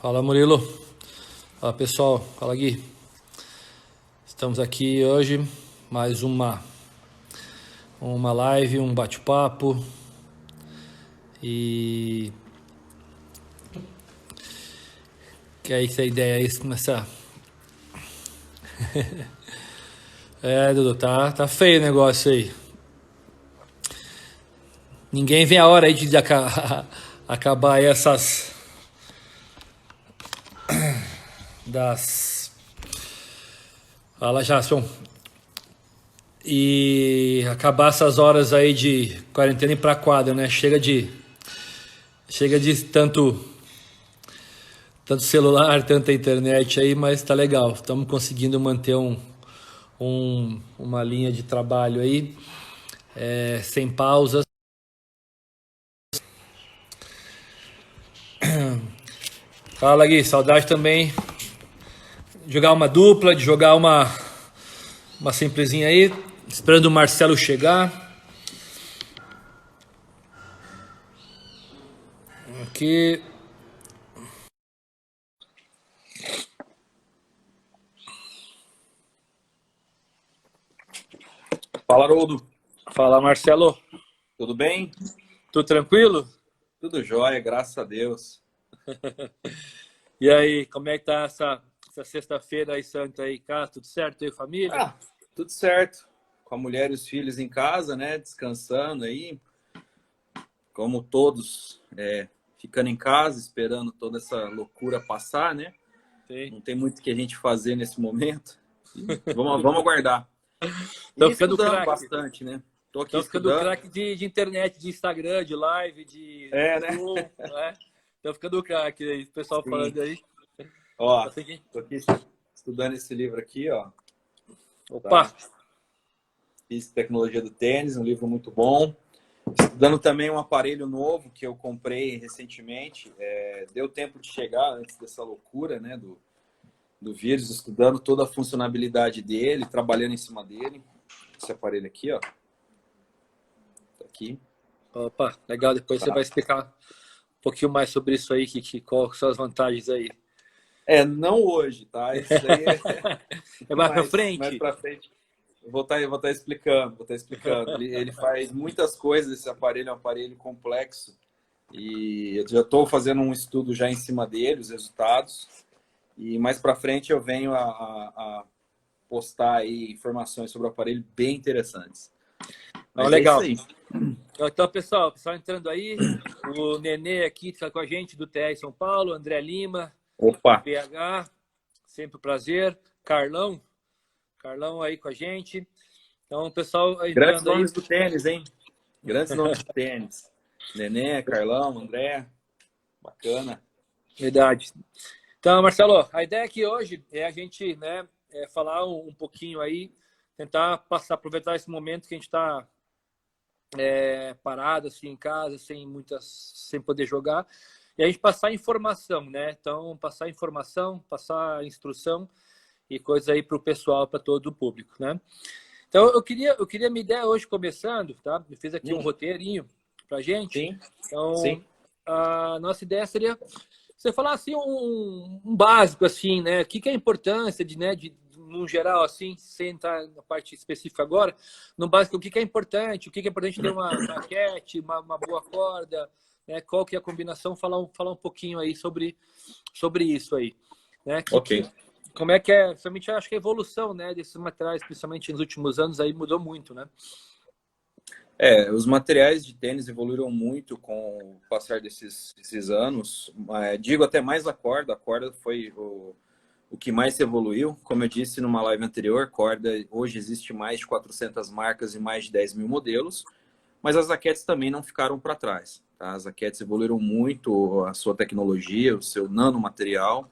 Fala, Murilo. Fala, pessoal. Fala, Gui. Estamos aqui hoje, mais uma live, um bate-papo. E que aí essa ideia aí começar. Dudu, tá feio o negócio aí. Ninguém vê a hora aí de acabar aí essas das. Fala já, Sion. E acabar essas horas aí de quarentena e pra quadra, né? Chega de tanto celular, tanta internet aí, mas tá legal. Estamos conseguindo manter uma linha de trabalho aí, sem pausas. Fala, Gui, saudade também de jogar uma dupla, de jogar uma simplesinha aí, esperando o Marcelo chegar. Aqui. Fala, Haroldo. Fala, Marcelo. Tudo bem? Tudo tranquilo? Tudo jóia, graças a Deus. E aí, como é que tá essa sexta-feira aí, santa aí, cara? Tudo certo aí, família? Tudo certo. Com a mulher e os filhos em casa, né? Descansando aí. Como todos, ficando em casa, esperando toda essa loucura passar, né? Sim. Não tem muito o que a gente fazer nesse momento. Vamos aguardar. Tô E ficando estudando craque. bastante, né? Tô aqui Tô ficando estudando. craque de internet, de Instagram, de live, de Né? Zoom, né? Tô ficando craque aí, o pessoal Sim. falando aí. Ó, tô aqui estudando esse livro aqui, ó. Opa! Tá? Física e Tecnologia do Tênis, um livro muito bom. Estudando também um aparelho novo que eu comprei recentemente. Deu tempo de chegar antes dessa loucura, né, do vírus, estudando toda a funcionalidade dele, trabalhando em cima dele. Esse aparelho aqui, ó. Tá aqui. Opa, legal. Depois você vai explicar um pouquinho mais sobre isso aí, quais são as vantagens aí. Não hoje, tá? Isso aí é mais pra frente? Mais pra frente. Vou estar explicando. Ele faz muitas coisas, esse aparelho é um aparelho complexo. E eu já estou fazendo um estudo já em cima dele, os resultados. E mais para frente eu venho a postar aí informações sobre o aparelho bem interessantes. Mas legal. É isso aí. Então, pessoal entrando aí, o Nenê aqui está com a gente do TR São Paulo, André Lima, Opa. PH, sempre um prazer. Carlão aí com a gente. Então, pessoal Grandes entrando nomes aí. do tênis, hein? Grandes nomes do tênis. Nenê, Carlão, André. Bacana. Verdade. Então, Marcelo, a ideia aqui hoje é a gente, né, falar um pouquinho aí, tentar aproveitar esse momento que a gente está parado assim em casa, sem poder jogar, e a gente passar informação, né? Então, passar informação, passar instrução e coisa aí para o pessoal, para todo o público, né? Então, eu queria minha ideia hoje começando, tá? Eu fiz aqui um roteirinho para gente. Sim. Então, Sim. a nossa ideia seria você falar assim um básico assim, né? O que é a importância no geral assim, sem entrar na parte específica agora, no básico, o que é importante ter uma raquete, uma boa corda, né? Qual que é a combinação, falar um pouquinho aí sobre isso aí, né? Como é que é, principalmente acho que a evolução, né, desses materiais, principalmente nos últimos anos aí mudou muito, né? Os materiais de tênis evoluíram muito com o passar desses anos. Digo até mais a corda. A corda foi o que mais evoluiu. Como eu disse numa live anterior, corda hoje existe mais de 400 marcas e mais de 10 mil modelos. Mas as raquetes também não ficaram para trás. Tá? As raquetes evoluíram muito a sua tecnologia, o seu nanomaterial.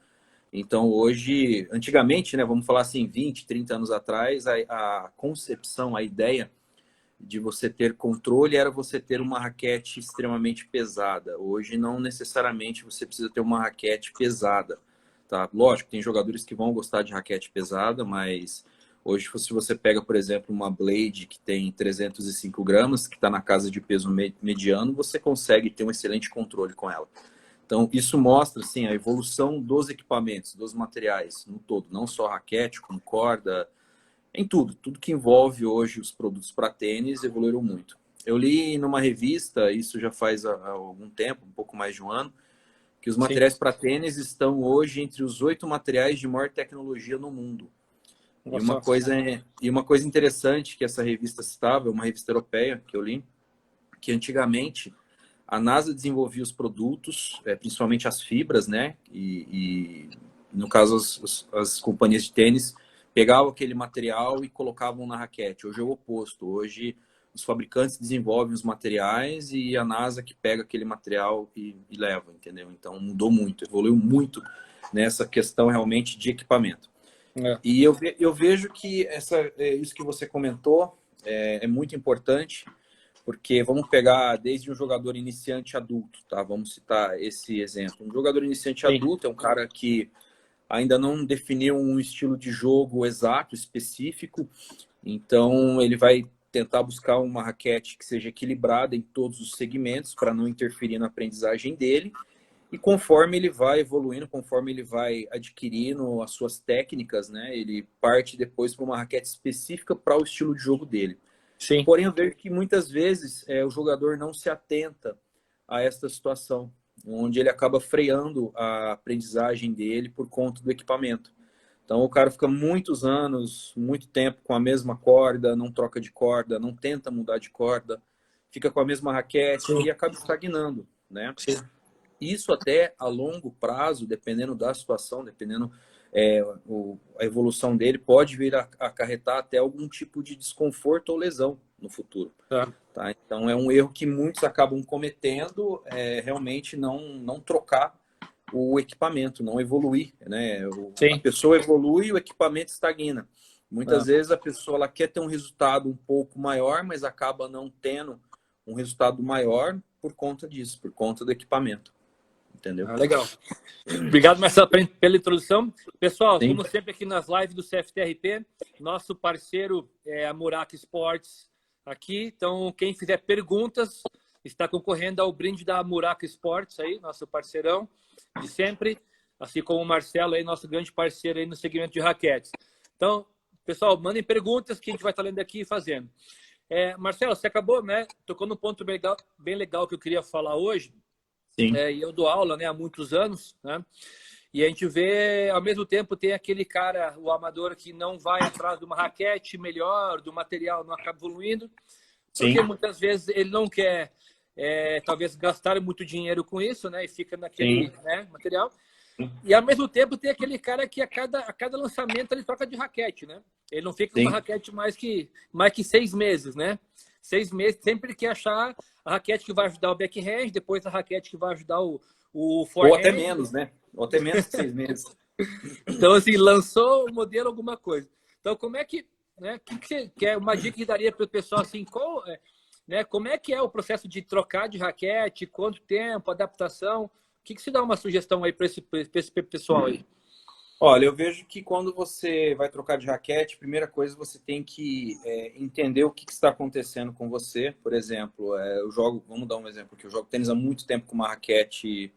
Então hoje, antigamente, né, vamos falar assim, 20, 30 anos atrás, a concepção, a ideia de você ter controle era você ter uma raquete extremamente pesada. Hoje não necessariamente você precisa ter uma raquete pesada, tá? Lógico, tem jogadores que vão gostar de raquete pesada, mas hoje se você pega, por exemplo, uma Blade que tem 305 gramas, que está na casa de peso mediano, você consegue ter um excelente controle com ela. Então, isso mostra assim, a evolução dos equipamentos, dos materiais no todo, não só raquete, como corda, em tudo. Tudo que envolve hoje os produtos para tênis evoluíram muito. Eu li numa revista, isso já faz há algum tempo, um pouco mais de um ano, que os Sim. materiais para tênis estão hoje entre os 8 materiais de maior tecnologia no mundo. E uma coisa interessante que essa revista citava, uma revista europeia que eu li, que antigamente a NASA desenvolvia os produtos, principalmente as fibras, né? E no caso, as companhias de tênis pegavam aquele material e colocavam na raquete. Hoje é o oposto. Hoje, os fabricantes desenvolvem os materiais e a NASA que pega aquele material e leva, entendeu? Então, mudou muito, evoluiu muito nessa questão realmente de equipamento. E eu vejo que isso que você comentou é muito importante, porque vamos pegar desde um jogador iniciante adulto, tá? Vamos citar esse exemplo. Um jogador iniciante adulto é um cara que ainda não definiu um estilo de jogo exato, específico, então ele vai tentar buscar uma raquete que seja equilibrada em todos os segmentos para não interferir na aprendizagem dele. E conforme ele vai evoluindo, conforme ele vai adquirindo as suas técnicas, né, ele parte depois para uma raquete específica para o estilo de jogo dele. Sim. Porém, eu vejo que muitas vezes o jogador não se atenta a esta situação, onde ele acaba freando a aprendizagem dele por conta do equipamento. Então, o cara fica muitos anos, muito tempo com a mesma corda, não troca de corda, não tenta mudar de corda, fica com a mesma raquete e acaba estagnando, né? Sim. Isso até a longo prazo, dependendo da situação, dependendo a evolução dele, pode vir a acarretar até algum tipo de desconforto ou lesão no futuro. Tá? Então é um erro que muitos acabam cometendo, realmente não trocar o equipamento, não evoluir. Né? A pessoa evolui e o equipamento estagna. Muitas vezes a pessoa ela quer ter um resultado um pouco maior, mas acaba não tendo um resultado maior por conta disso, por conta do equipamento. Entendeu? Legal. Obrigado, Marcelo, pela introdução. Pessoal, Sim. como sempre aqui nas lives do CFTRP, nosso parceiro é a Muraca Esportes aqui. Então, quem fizer perguntas está concorrendo ao brinde da Muraca Esportes aí, nosso parceirão de sempre, assim como o Marcelo aí, nosso grande parceiro aí no segmento de raquetes. Então, pessoal, mandem perguntas que a gente vai estar lendo aqui e fazendo. Marcelo, você acabou, né? Tocou num ponto bem legal que eu queria falar hoje. Sim. E eu dou aula, né, há muitos anos, né? E a gente vê, ao mesmo tempo, tem aquele cara, o amador, que não vai atrás de uma raquete melhor, do material não acaba evoluindo, porque muitas vezes ele não quer, talvez, gastar muito dinheiro com isso, né? E fica naquele material. E, ao mesmo tempo, tem aquele cara que a cada lançamento ele troca de raquete, né? Ele não fica com uma raquete mais que 6 meses, né? 6 meses, sempre ele quer achar a raquete que vai ajudar o backhand, depois a raquete que vai ajudar o forehand. Ou até menos, né? Ou até menos que 6 meses. Então, assim, lançou o modelo alguma coisa. Então, como é que... né, que é uma dica que daria para o pessoal, assim, como é que é o processo de trocar de raquete, quanto tempo, adaptação? O que se dá uma sugestão aí para esse pessoal aí? Olha, eu vejo que quando você vai trocar de raquete, primeira coisa você tem que entender o que está acontecendo com você. Por exemplo, eu jogo, vamos dar um exemplo aqui, eu jogo tênis há muito tempo com uma raquete,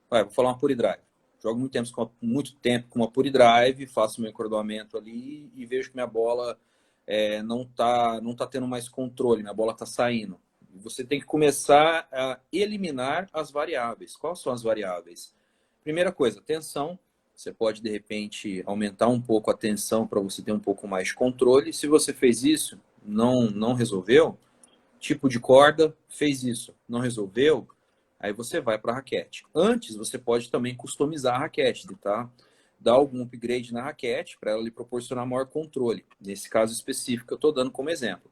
vou falar uma Pure Drive. Jogo muito tempo com uma Pure Drive, faço meu encordoamento ali e vejo que minha bola não tá tendo mais controle, minha bola está saindo. Você tem que começar a eliminar as variáveis. Quais são as variáveis? Primeira coisa, tensão. Você pode, de repente, aumentar um pouco a tensão para você ter um pouco mais de controle. Se você fez isso, não resolveu, tipo de corda, fez isso, não resolveu, aí você vai para a raquete. Antes, você pode também customizar a raquete, tá? Dar algum upgrade na raquete para ela lhe proporcionar maior controle. Nesse caso específico, eu estou dando como exemplo.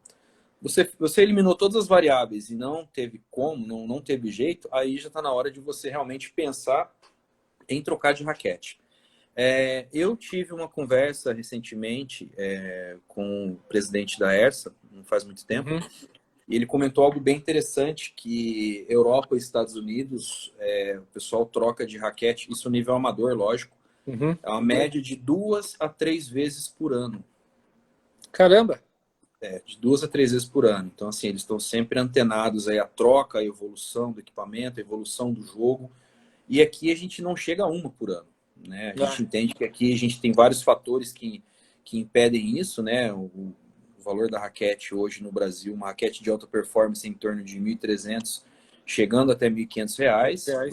Você eliminou todas as variáveis e não teve como, não teve jeito, aí já está na hora de você realmente pensar em trocar de raquete. Eu tive uma conversa recentemente com o presidente da ERSA, não faz muito tempo, e ele comentou algo bem interessante, que Europa e Estados Unidos, o pessoal troca de raquete, isso nível amador, lógico, é uma média de 2 a 3 vezes por ano. Caramba! De 2 a 3 vezes por ano. Então, assim, eles estão sempre antenados aí à troca, à evolução do equipamento, à evolução do jogo. E aqui a gente não chega a uma por ano, né? A gente entende que aqui a gente tem vários fatores que impedem isso, né? O valor da raquete hoje no Brasil, uma raquete de alta performance em torno de 1.300, chegando até R$ 1.500.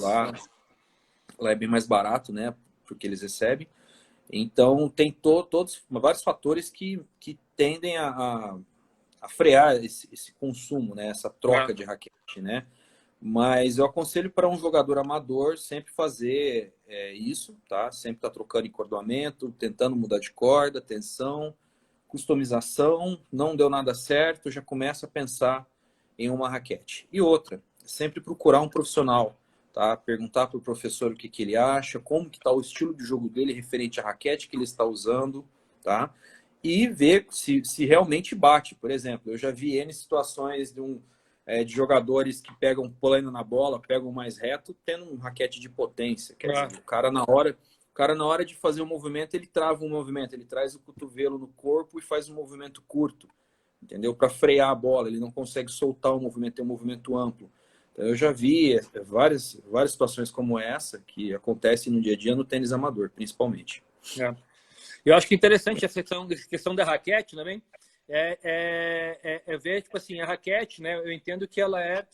Lá é bem mais barato, né? Porque eles recebem. Então, tem todos vários fatores que tendem a frear esse consumo, né? Essa troca de raquete, né? Mas eu aconselho para um jogador amador sempre fazer isso, tá? Sempre tá trocando encordoamento, tentando mudar de corda, tensão, customização. Não deu nada certo, já começa a pensar em uma raquete. E outra, sempre procurar um profissional, tá? Perguntar para o professor o que ele acha, como que está o estilo de jogo dele referente à raquete que ele está usando, tá? E ver se realmente bate. Por exemplo, eu já vi N situações de jogadores que pegam pulando na bola, pegam mais reto, tendo um raquete de potência. Quer dizer, o cara na hora de fazer o movimento, ele trava o movimento, ele traz o cotovelo no corpo e faz um movimento curto, entendeu? Para frear a bola, ele não consegue soltar o movimento, tem um movimento amplo. Então, eu já vi várias situações como essa que acontecem no dia a dia no tênis amador, principalmente. Eu acho que interessante essa questão da raquete também. Ver, tipo assim, a raquete, né? Eu entendo que ela é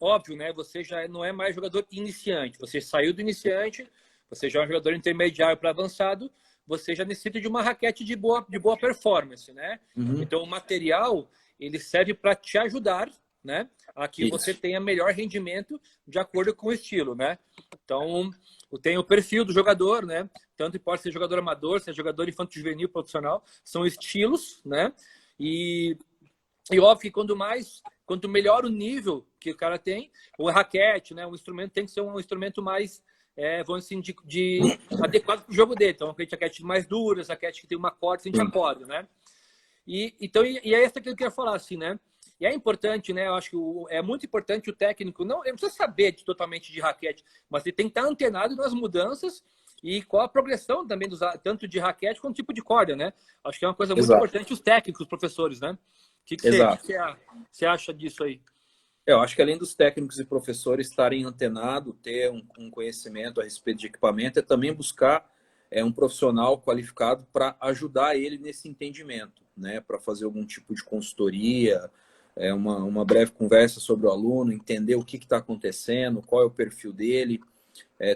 óbvio, né? Você já não é mais jogador iniciante. Você saiu do iniciante, você já é um jogador intermediário para avançado, você já necessita de uma raquete de boa performance, né? Então, o material, ele serve para te ajudar, né? A que você tenha melhor rendimento de acordo com o estilo, né? Então, tem o perfil do jogador, né? Tanto pode ser jogador amador, seja jogador infanto juvenil, profissional, são estilos, né? E óbvio que quanto melhor o nível que o cara tem, o raquete, né? O instrumento tem que ser um instrumento mais, vamos assim, adequado para o jogo dele. Então, raquete mais duras, raquete que tem uma corda, sem acorde, né? Então, é essa que eu queria falar, assim, né? E é importante, né? Eu acho que é muito importante o técnico, ele não precisa saber totalmente de raquete, mas ele tem que estar antenado nas mudanças e qual a progressão também, tanto de raquete quanto tipo de corda, né? Acho que é uma coisa muito importante os técnicos, os professores, né? O que você acha disso aí? Eu acho que além dos técnicos e professores estarem antenados, ter um conhecimento a respeito de equipamento, é também buscar um profissional qualificado para ajudar ele nesse entendimento, né? Para fazer algum tipo de consultoria, uma breve conversa sobre o aluno, entender o que está acontecendo, qual é o perfil dele,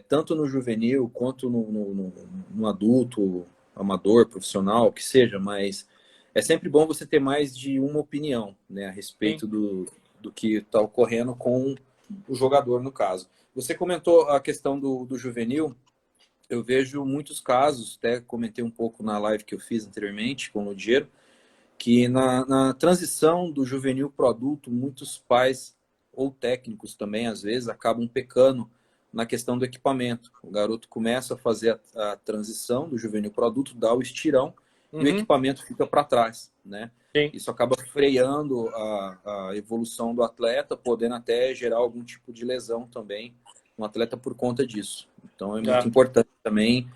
tanto no juvenil quanto no adulto, amador, profissional, que seja, mas é sempre bom você ter mais de uma opinião, né, a respeito do que está ocorrendo com o jogador, no caso. Você comentou a questão do juvenil. Eu vejo muitos casos, até comentei um pouco na live que eu fiz anteriormente com o Lugero, que na transição do juvenil para o adulto, muitos pais ou técnicos também, às vezes, acabam pecando na questão do equipamento. O garoto começa a fazer a transição do juvenil para o adulto, dá o estirão, e o equipamento fica para trás, né? Isso acaba freando a evolução do atleta, podendo até gerar algum tipo de lesão também no atleta por conta disso. Então, é muito importante também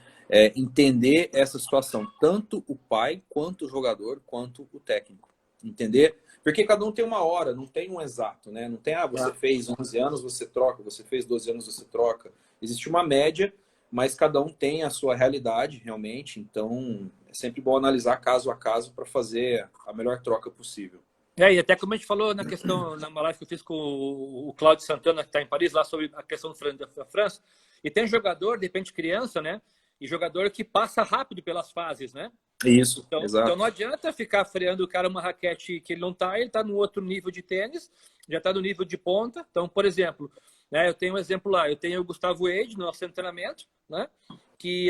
entender essa situação, tanto o pai, quanto o jogador, quanto o técnico. Entender? Porque cada um tem uma hora, não tem um exato, né? Não tem, você fez 11 anos, você troca, você fez 12 anos, você troca. Existe uma média, mas cada um tem a sua realidade, realmente. Então, é sempre bom analisar caso a caso para fazer a melhor troca possível. E até como a gente falou na questão, na live que eu fiz com o Cláudio Santana, que está em Paris, lá sobre a questão da França, e tem jogador, de repente criança, né? E jogador que passa rápido pelas fases, né? Isso, então, exato. Então não adianta ficar freando o cara uma raquete que ele está no outro nível de tênis, já está no nível de ponta. Então, por exemplo, né, eu tenho um exemplo lá, eu tenho o Gustavo Eide no nosso treinamento, né? Que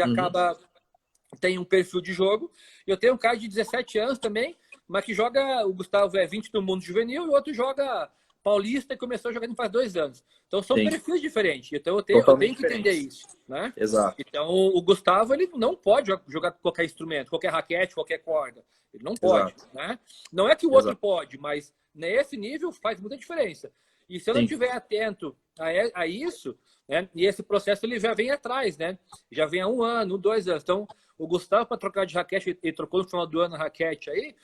tem um perfil de jogo. Eu tenho um cara de 17 anos também, mas que joga, o Gustavo é 20 no mundo juvenil e o outro joga paulista e começou a jogar faz 2 anos. Então são perfis diferentes. Então eu tenho que entender isso, né? Exato. Então o Gustavo, ele não pode jogar qualquer instrumento, qualquer raquete, qualquer corda. Ele não pode, né? Não é que o outro pode, mas nesse nível faz muita diferença. E se eu não estiver atento a isso, né? E esse processo ele já vem atrás, né? Já vem há 1 ano, 2 anos. Então o Gustavo, para trocar de raquete, ele trocou no final do ano a raquete aí,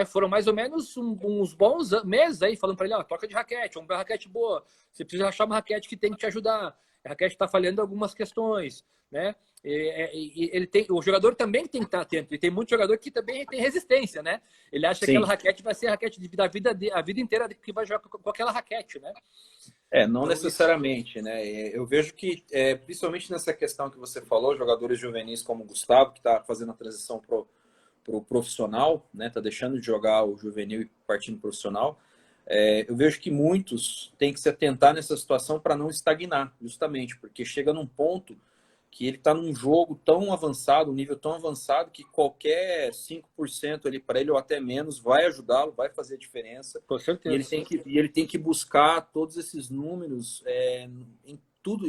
foram mais ou menos uns bons meses aí falando para ele, troca de raquete, uma raquete boa, você precisa achar uma raquete que tem que te ajudar. a raquete está falhando algumas questões, né? O jogador também tem que estar atento. E tem muito jogador que também tem resistência, né? Ele acha que aquela raquete vai ser a raquete a vida inteira que vai jogar com aquela raquete, né? Não então, necessariamente, né? Eu vejo que, principalmente nessa questão que você falou, jogadores juvenis como o Gustavo, que está fazendo a transição pro profissional, né? Tá deixando de jogar o juvenil e partindo pro profissional. Eu vejo que muitos têm que se atentar nessa situação para não estagnar, justamente, porque chega num ponto que ele está num jogo tão avançado, um nível tão avançado, que qualquer 5% ali para ele, ou até menos, vai ajudá-lo, vai fazer a diferença. Com certeza. E ele tem que buscar todos esses números em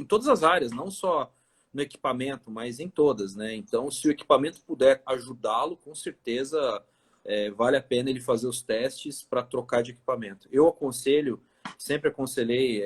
todas as áreas, não só no equipamento, mas em todas, né? Então, se o equipamento puder ajudá-lo, com certeza vale a pena ele fazer os testes para trocar de equipamento. Eu sempre aconselhei,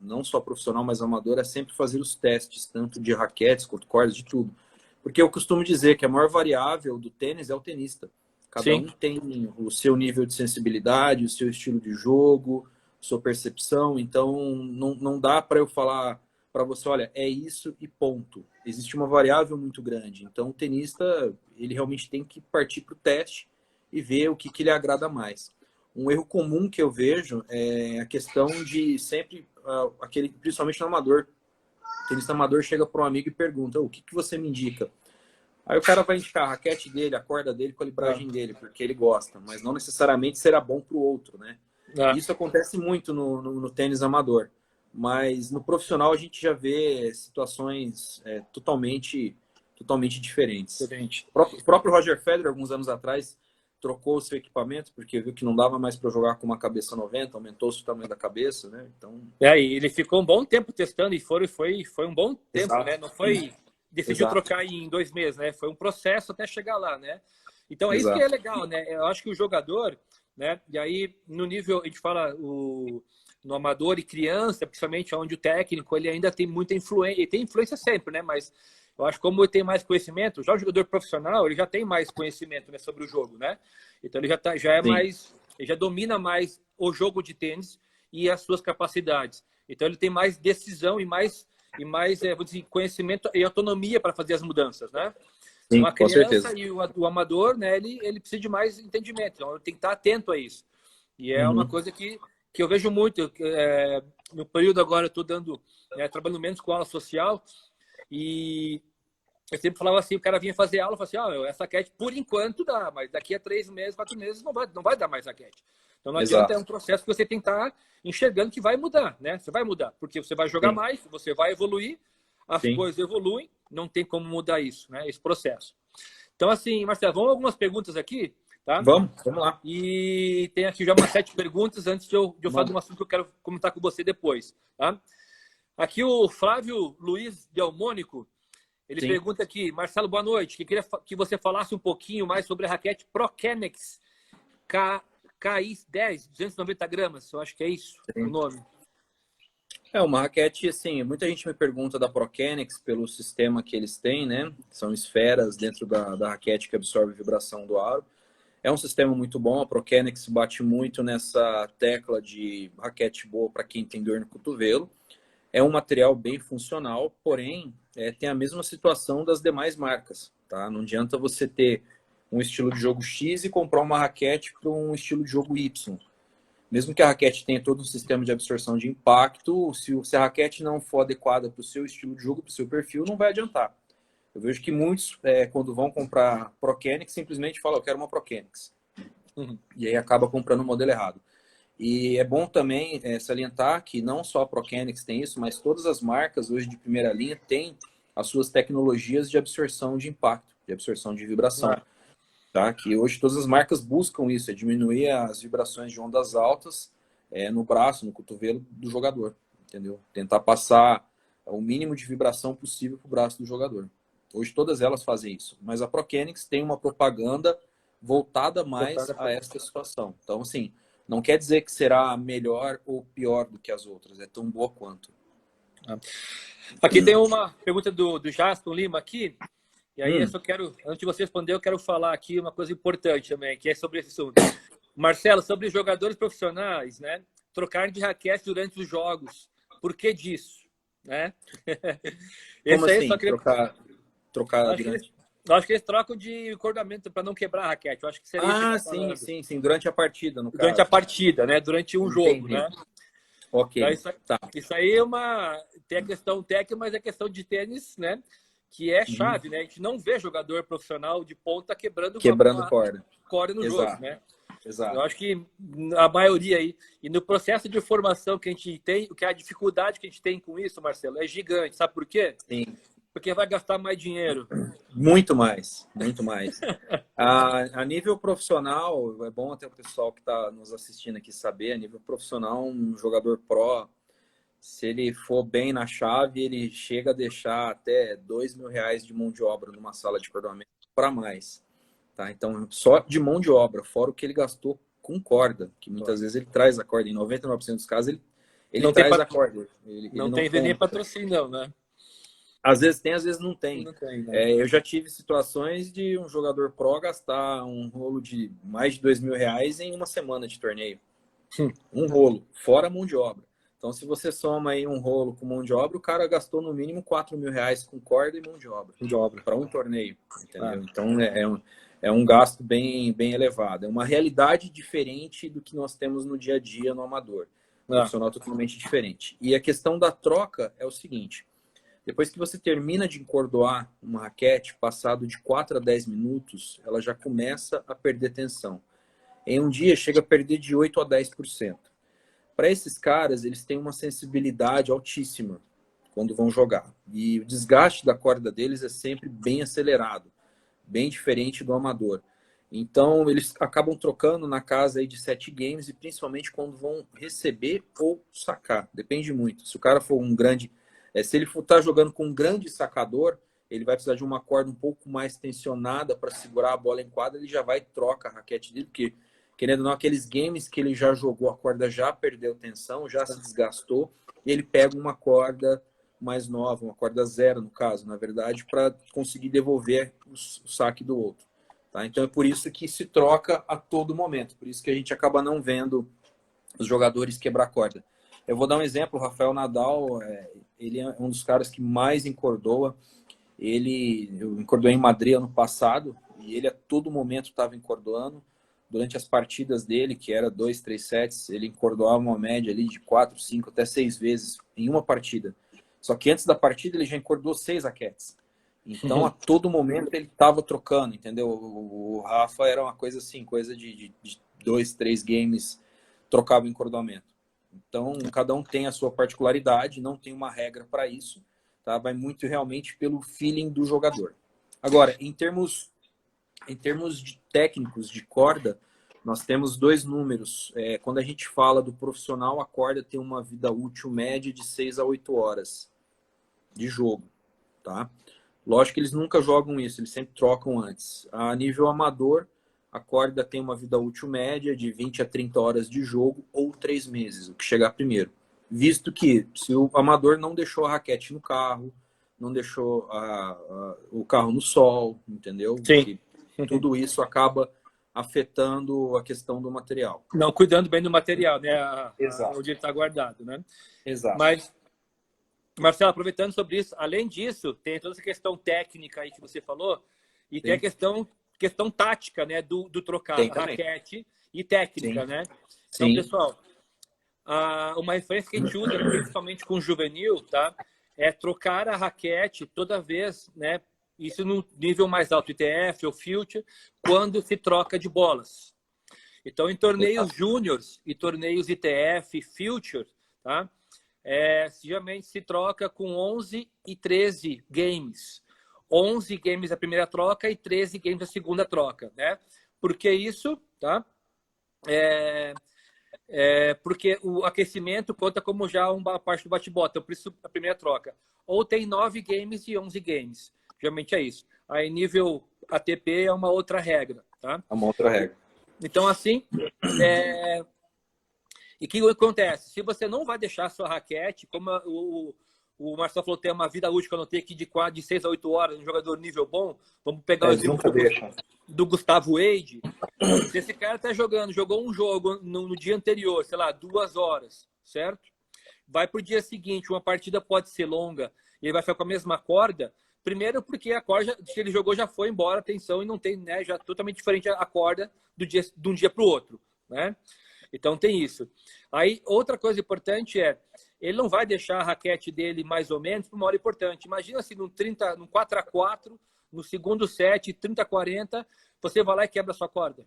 não só profissional, mas amador, sempre fazer os testes, tanto de raquetes quanto cordas, de tudo. Porque eu costumo dizer que a maior variável do tênis é o tenista. Cada um tem o seu nível de sensibilidade, o seu estilo de jogo, sua percepção. Então, não dá para eu falar para você, olha, é isso e ponto. Existe uma variável muito grande. Então, o tenista, ele realmente tem que partir para o teste e ver o que lhe agrada mais. Um erro comum que eu vejo é a questão de sempre, principalmente no amador, o tenista amador chega para um amigo e pergunta, o que você me indica? Aí o cara vai indicar a raquete dele, a corda dele, a calibragem dele, porque ele gosta, mas não necessariamente será bom para o outro, né? Isso acontece muito no tênis amador, mas no profissional a gente já vê situações totalmente diferentes. O próprio Roger Federer, alguns anos atrás, trocou o seu equipamento, porque viu que não dava mais para jogar com uma cabeça 90, aumentou-se o tamanho da cabeça, né? Então... e ele ficou um bom tempo testando, e foi um bom tempo, exato, né? Não foi... Decidiu trocar em 2 meses, né? Foi um processo até chegar lá, né? Então, é isso que é legal, né? Eu acho que o jogador, né? E aí, no nível, a gente fala no amador e criança, principalmente onde o técnico, ele ainda tem muita influência, e tem influência sempre, né? Mas eu acho que como ele tem mais conhecimento, já o jogador profissional, ele já tem mais conhecimento, né, sobre o jogo, né? Então ele ele já domina mais o jogo de tênis e as suas capacidades. Então ele tem mais decisão e mais vou dizer, conhecimento e autonomia para fazer as mudanças, né? Sim, uma criança e o amador, né, ele precisa de mais entendimento, então ele tem que estar atento a isso. E é uma coisa que eu vejo muito. No período agora eu estou trabalhando menos com aula social, e eu sempre falava assim, o cara vinha fazer aula, eu falava assim, essa raquete por enquanto dá, mas daqui a 3 meses, 4 meses não vai dar mais raquete. Então não adianta, é um processo que você tem que estar enxergando que vai mudar, né? Você vai mudar, porque você vai jogar mais, você vai evoluir, as coisas evoluem, não tem como mudar isso, né? Esse processo. Então, assim, Marcelo, vamos algumas perguntas aqui, tá? Vamos lá. E tem aqui já umas 7 perguntas antes de eu falar de um assunto que eu quero comentar com você depois, tá? Aqui o Flávio Luiz Delmônico, ele pergunta aqui, Marcelo, boa noite, que queria que você falasse um pouquinho mais sobre a raquete Prokenix KI10, 290 gramas, eu acho que é isso o nome. Uma raquete, assim, muita gente me pergunta da Prokenix pelo sistema que eles têm, né? São esferas dentro da raquete que absorve a vibração do aro. É um sistema muito bom, a Prokenix bate muito nessa tecla de raquete boa para quem tem dor no cotovelo. É um material bem funcional, porém, tem a mesma situação das demais marcas, tá? Não adianta você ter um estilo de jogo X e comprar uma raquete para um estilo de jogo Y. Mesmo que a raquete tenha todo um sistema de absorção de impacto, se a raquete não for adequada para o seu estilo de jogo, para o seu perfil, não vai adiantar. Eu vejo que muitos, quando vão comprar Prokenix, simplesmente falam, eu quero uma Prokenix. E aí acaba comprando o modelo errado. E é bom também salientar que não só a Prokenix tem isso, mas todas as marcas hoje de primeira linha têm as suas tecnologias de absorção de impacto, de absorção de vibração. Tá? Que hoje todas as marcas buscam isso, diminuir as vibrações de ondas altas no braço, no cotovelo do jogador, entendeu? Tentar passar o mínimo de vibração possível para o braço do jogador. Hoje todas elas fazem isso, mas a Prokenix tem uma propaganda voltada mais a esta situação. Então, assim, não quer dizer que será melhor ou pior do que as outras, é tão boa quanto. Aqui tem uma pergunta do Jaston Lima aqui. E aí, eu só quero, antes de você responder, eu quero falar aqui uma coisa importante também, que é sobre esse assunto. Marcelo, sobre jogadores profissionais, né? Trocar de raquete durante os jogos. Por que disso? né? Como Esse aí assim? só queria... Trocar Acho que durante... eu acho que eles trocam de acordamento para não quebrar a raquete. Eu acho que seria isso que você Ah, está sim, falando. sim, sim. Durante a partida, no Durante a caso. partida, né? Durante um jogo, Entendi. né? Então, Ok, tá. isso aí é uma... Tem a questão técnica, mas é questão de tênis, né? Que é Uhum. chave, né? A gente não vê jogador profissional de ponta quebrando Quebrando uma corda. corda no jogo, Exato, né? Eu exato. acho que a maioria aí, e no processo de formação que a gente tem, o que é a dificuldade que a gente tem com isso, Marcelo, é gigante. Sabe por quê? Sim, Porque vai gastar mais dinheiro. muito mais, muito mais. A nível profissional, é bom até o pessoal que está nos assistindo aqui saber, a nível profissional, um jogador pró, se ele for bem na chave, ele chega a deixar até R$ 2.000 de mão de obra numa sala de cordoamento para mais. Tá? Então, só de mão de obra, fora o que ele gastou com corda, que muitas vezes ele traz a corda, em 99% dos casos ele Não tem, traz a corda, ele não não tem nem compra. patrocínio, não, né? Às vezes tem, às vezes não tem. Não tem, né? Eu já tive situações de um jogador pró gastar um rolo de mais de R$ 2.000 em uma semana de torneio. Um rolo, fora mão de obra. Então, se você soma aí um rolo com mão de obra, o cara gastou no mínimo R$ 4.000 com corda e mão de obra. De obra. Para um torneio, entendeu? Ah. Então, é um gasto bem, bem elevado. É uma realidade diferente do que nós temos no dia a dia no amador. Profissional totalmente diferente. E a questão da troca é o seguinte: depois que você termina de encordoar uma raquete, passado de 4 a 10 minutos, ela já começa a perder tensão. Em um dia, chega a perder de 8 a 10%. Para esses caras, eles têm uma sensibilidade altíssima quando vão jogar. E o desgaste da corda deles é sempre bem acelerado, bem diferente do amador. Então, eles acabam trocando na casa aí de 7 games, e principalmente quando vão receber ou sacar. Depende muito. Se o cara for um grande... se ele for estar jogando com um grande sacador, ele vai precisar de uma corda um pouco mais tensionada para segurar a bola em quadra, ele já vai e troca a raquete dele, porque, querendo ou não, aqueles games que ele já jogou, a corda já perdeu tensão, já se desgastou, e ele pega uma corda mais nova, uma corda zero, no caso, na verdade, para conseguir devolver o saque do outro. Tá? Então é por isso que se troca a todo momento, por isso que a gente acaba não vendo os jogadores quebrar corda. Eu vou dar um exemplo: o Rafael Nadal, ele é um dos caras que mais encordoa. Eu encordoei em Madrid ano passado, e ele a todo momento estava encordoando. Durante as partidas dele, que era 2, 3 sets, ele encordoava uma média ali de 4, 5, até 6 vezes em uma partida. Só que antes da partida ele já encordou 6 raquetes. Então, a todo momento ele estava trocando, entendeu? O Rafa era uma coisa assim, coisa de 2, 3 games, trocava o encordoamento. Então, cada um tem a sua particularidade, não tem uma regra para isso, tá? Vai muito realmente pelo feeling do jogador. Agora, em termos de técnicos de corda, nós temos 2 números. Quando a gente fala do profissional, a corda tem uma vida útil média de 6 a 8 horas de jogo, tá? Lógico que eles nunca jogam isso, eles sempre trocam antes. A nível amador, a corda tem uma vida útil média de 20 a 30 horas de jogo ou 3 meses, o que chegar primeiro. Visto que se o amador não deixou a raquete no carro, não deixou o carro no sol, entendeu? Sim. Que tudo isso acaba afetando a questão do material. Não cuidando bem do material, né? Exato. Onde ele está guardado, né? Exato. Mas, Marcelo, aproveitando sobre isso, além disso, tem toda essa questão técnica aí que você falou, e tem a questão tática, né? Do trocar raquete e técnica, Sim. né? Então, Sim. pessoal, uma referência que a gente usa, principalmente com o juvenil, tá? É trocar a raquete toda vez, né? Isso no nível mais alto, ITF ou Future, quando se troca de bolas. Então, em torneios júniores e torneios ITF, Future, tá? Geralmente se troca com 11 e 13 games. 11 games a primeira troca e 13 games a segunda troca, né? Por que isso, tá? Porque o aquecimento conta como já uma parte do bate-bota, então por isso a primeira troca. Ou tem 9 games e 11 games. Geralmente é isso. Aí nível ATP é uma outra regra, tá? É uma outra regra. Então, assim, e o que acontece? Se você não vai deixar a sua raquete, como o Marcelo falou, tem uma vida útil que eu anotei aqui de 6 a 8 horas, um jogador nível bom, vamos pegar o exemplo do Gustavo Wade. Se esse cara tá jogou um jogo no dia anterior, sei lá, 2 horas, certo? vai para o dia seguinte, uma partida pode ser longa e ele vai ficar com a mesma corda, primeiro porque a corda que ele jogou já foi embora a tensão e não tem, né, já totalmente diferente a corda de um dia para o outro, né? Então tem isso. Aí outra coisa importante é, ele não vai deixar a raquete dele mais ou menos para uma hora importante. Imagina se num 4x4, no segundo set, 30-40, você vai lá e quebra a sua corda.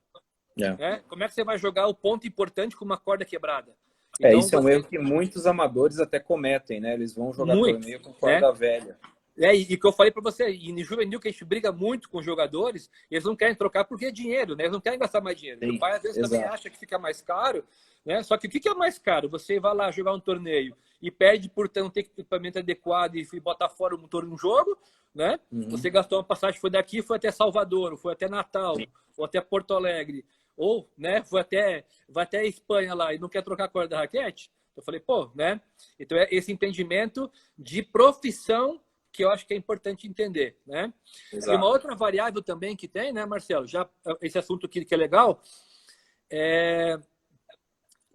Né? Como é que você vai jogar o ponto importante com uma corda quebrada? Então, isso é um erro que muitos amadores até cometem, né? Eles vão jogar torneio com corda velha. E que eu falei para você, e no juvenil que a gente briga muito com os jogadores, eles não querem trocar porque é dinheiro, né? Eles não querem gastar mais dinheiro. Sim, o pai às vezes também acha que fica mais caro, né? Só que o que é mais caro? Você vai lá jogar um torneio e perde por não ter equipamento adequado e botar fora o motor no jogo, né? Você gastou uma passagem, foi daqui, foi até Salvador, foi até Natal, ou até Porto Alegre, ou, né, vai até a Espanha lá e não quer trocar a corda da raquete. Eu falei, pô, né? Então é esse entendimento de profissão que eu acho que é importante entender, né? Exato. E uma outra variável também que tem, né, Marcelo? Já esse assunto aqui que é legal,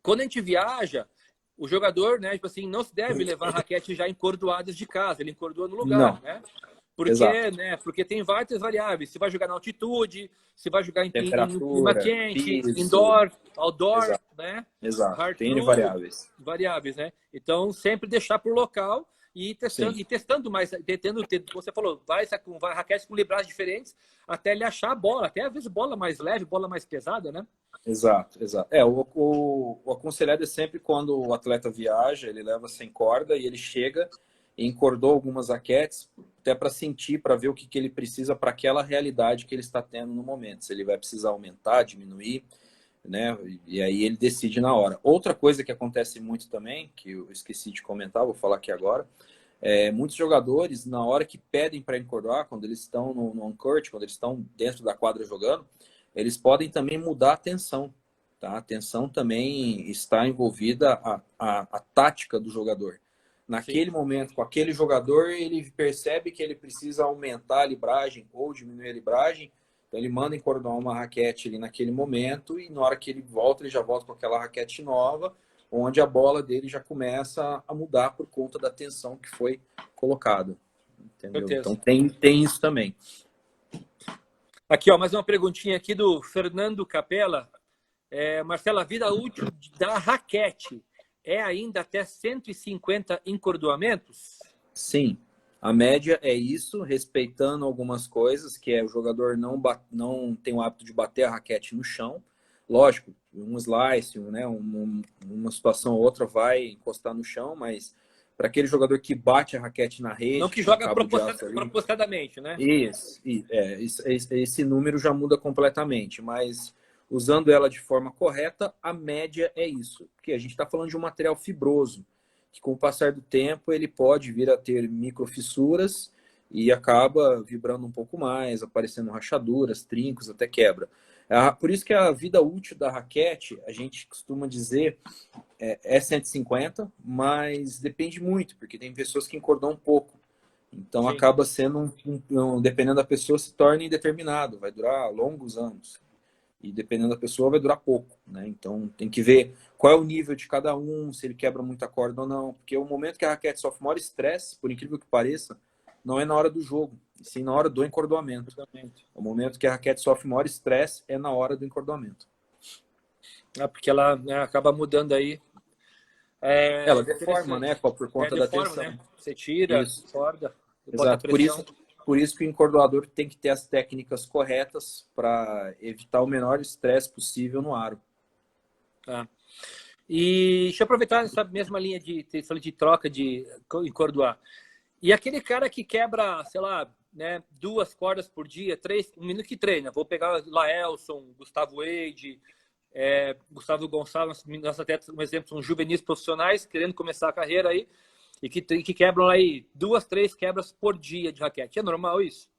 quando a gente viaja, o jogador, né, tipo assim, não se deve levar raquetes já encordoadas de casa, ele encordoa no lugar, né? Porque tem várias variáveis. Se vai jogar na altitude, se vai jogar em clima quente, piso, indoor, outdoor, exato. Né? Exato. Tem variáveis. Variáveis, né? Então, sempre deixar por local e ir testando mais, você falou, vai raquetes com libragens diferentes até ele achar a bola, até às vezes bola mais leve, bola mais pesada, né? Exato, exato. O aconselhado é sempre quando o atleta viaja, ele leva sem corda e ele chega e encordou algumas raquetes até para sentir, para ver o que ele precisa para aquela realidade que ele está tendo no momento. Se ele vai precisar aumentar, diminuir, né? E aí ele decide na hora. Outra coisa que acontece muito também, que eu esqueci de comentar, vou falar aqui agora, muitos jogadores, na hora que pedem para encordar, quando eles estão no on-court, quando eles estão dentro da quadra jogando, eles podem também mudar a tensão. Tá? A tensão também está envolvida a tática do jogador. Naquele momento, com aquele jogador, ele percebe que ele precisa aumentar a libragem ou diminuir a libragem. Então, ele manda encordar uma raquete ali naquele momento e na hora que ele volta, ele já volta com aquela raquete nova, onde a bola dele já começa a mudar por conta da tensão que foi colocada. Entendeu? Então, tem isso também. Aqui, ó, mais uma perguntinha aqui do Fernando Capella. Marcelo, a vida útil da raquete é ainda até 150 encordoamentos? Sim, a média é isso, respeitando algumas coisas, que é o jogador não tem o hábito de bater a raquete no chão. Lógico, um slice, né, uma situação ou outra vai encostar no chão, mas para aquele jogador que bate a raquete na rede... Não que joga propositadamente, né? Esse número já muda completamente, mas... usando ela de forma correta, a média é isso. Porque a gente está falando de um material fibroso, que com o passar do tempo ele pode vir a ter microfissuras e acaba vibrando um pouco mais, aparecendo rachaduras, trincos, até quebra. Por isso que a vida útil da raquete, a gente costuma dizer, é 150, mas depende muito, porque tem pessoas que encordam um pouco. Então acaba sendo, dependendo da pessoa, se torna indeterminado, vai durar longos anos. E dependendo da pessoa, vai durar pouco, né? Então, tem que ver qual é o nível de cada um, se ele quebra muita corda ou não. Porque o momento que a raquete sofre maior estresse, por incrível que pareça, não é na hora do jogo, e sim na hora do encordoamento. O momento que a raquete sofre maior estresse é na hora do encordoamento. Porque ela, né, acaba mudando aí. Ela deforma, né? Por conta da tensão. Né? Você tira, corda, exato. Por isso que o encordoador tem que ter as técnicas corretas para evitar o menor estresse possível no aro. E deixa eu aproveitar essa mesma linha de troca de encordoar. E aquele cara que quebra, sei lá, né, 2 cordas por dia, 3, um menino que treina. Vou pegar Laelson, Gustavo Wade, Gustavo Gonçalves, nossos atletas, um exemplo, são juvenis profissionais querendo começar a carreira aí. E que quebram aí 2, 3 quebras por dia de raquete. É normal isso?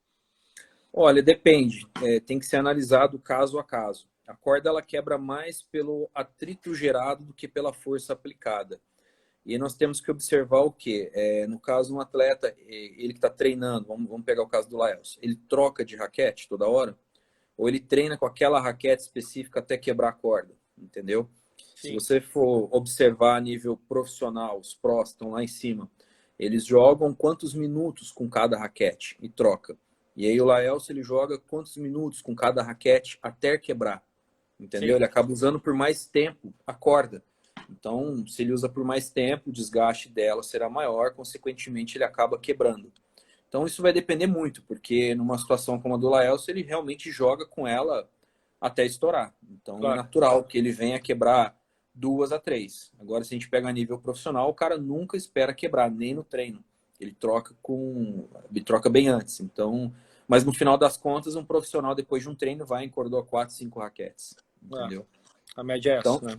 Olha, depende. Tem que ser analisado caso a caso. A corda ela quebra mais pelo atrito gerado do que pela força aplicada. E nós temos que observar o quê? No caso, um atleta, ele que está treinando, vamos pegar o caso do Laels, ele troca de raquete toda hora? Ou ele treina com aquela raquete específica até quebrar a corda? Entendeu? Se Sim. você for observar a nível profissional, os prós estão lá em cima. Eles jogam quantos minutos com cada raquete e troca. E aí o Laelso, ele joga quantos minutos com cada raquete até quebrar. Entendeu? Sim. Ele acaba usando por mais tempo a corda. Então, se ele usa por mais tempo, o desgaste dela será maior, consequentemente ele acaba quebrando. Então isso vai depender muito, porque numa situação como a do Laelso, ele realmente joga com ela até estourar. Então é Claro. natural que ele venha quebrar 2 a 3. Agora, se a gente pega a nível profissional, o cara nunca espera quebrar, nem no treino. Ele troca bem antes. Então, mas no final das contas, um profissional depois de um treino vai encordar 4, 5 raquetes, Ah, entendeu? a média é Então, essa, né?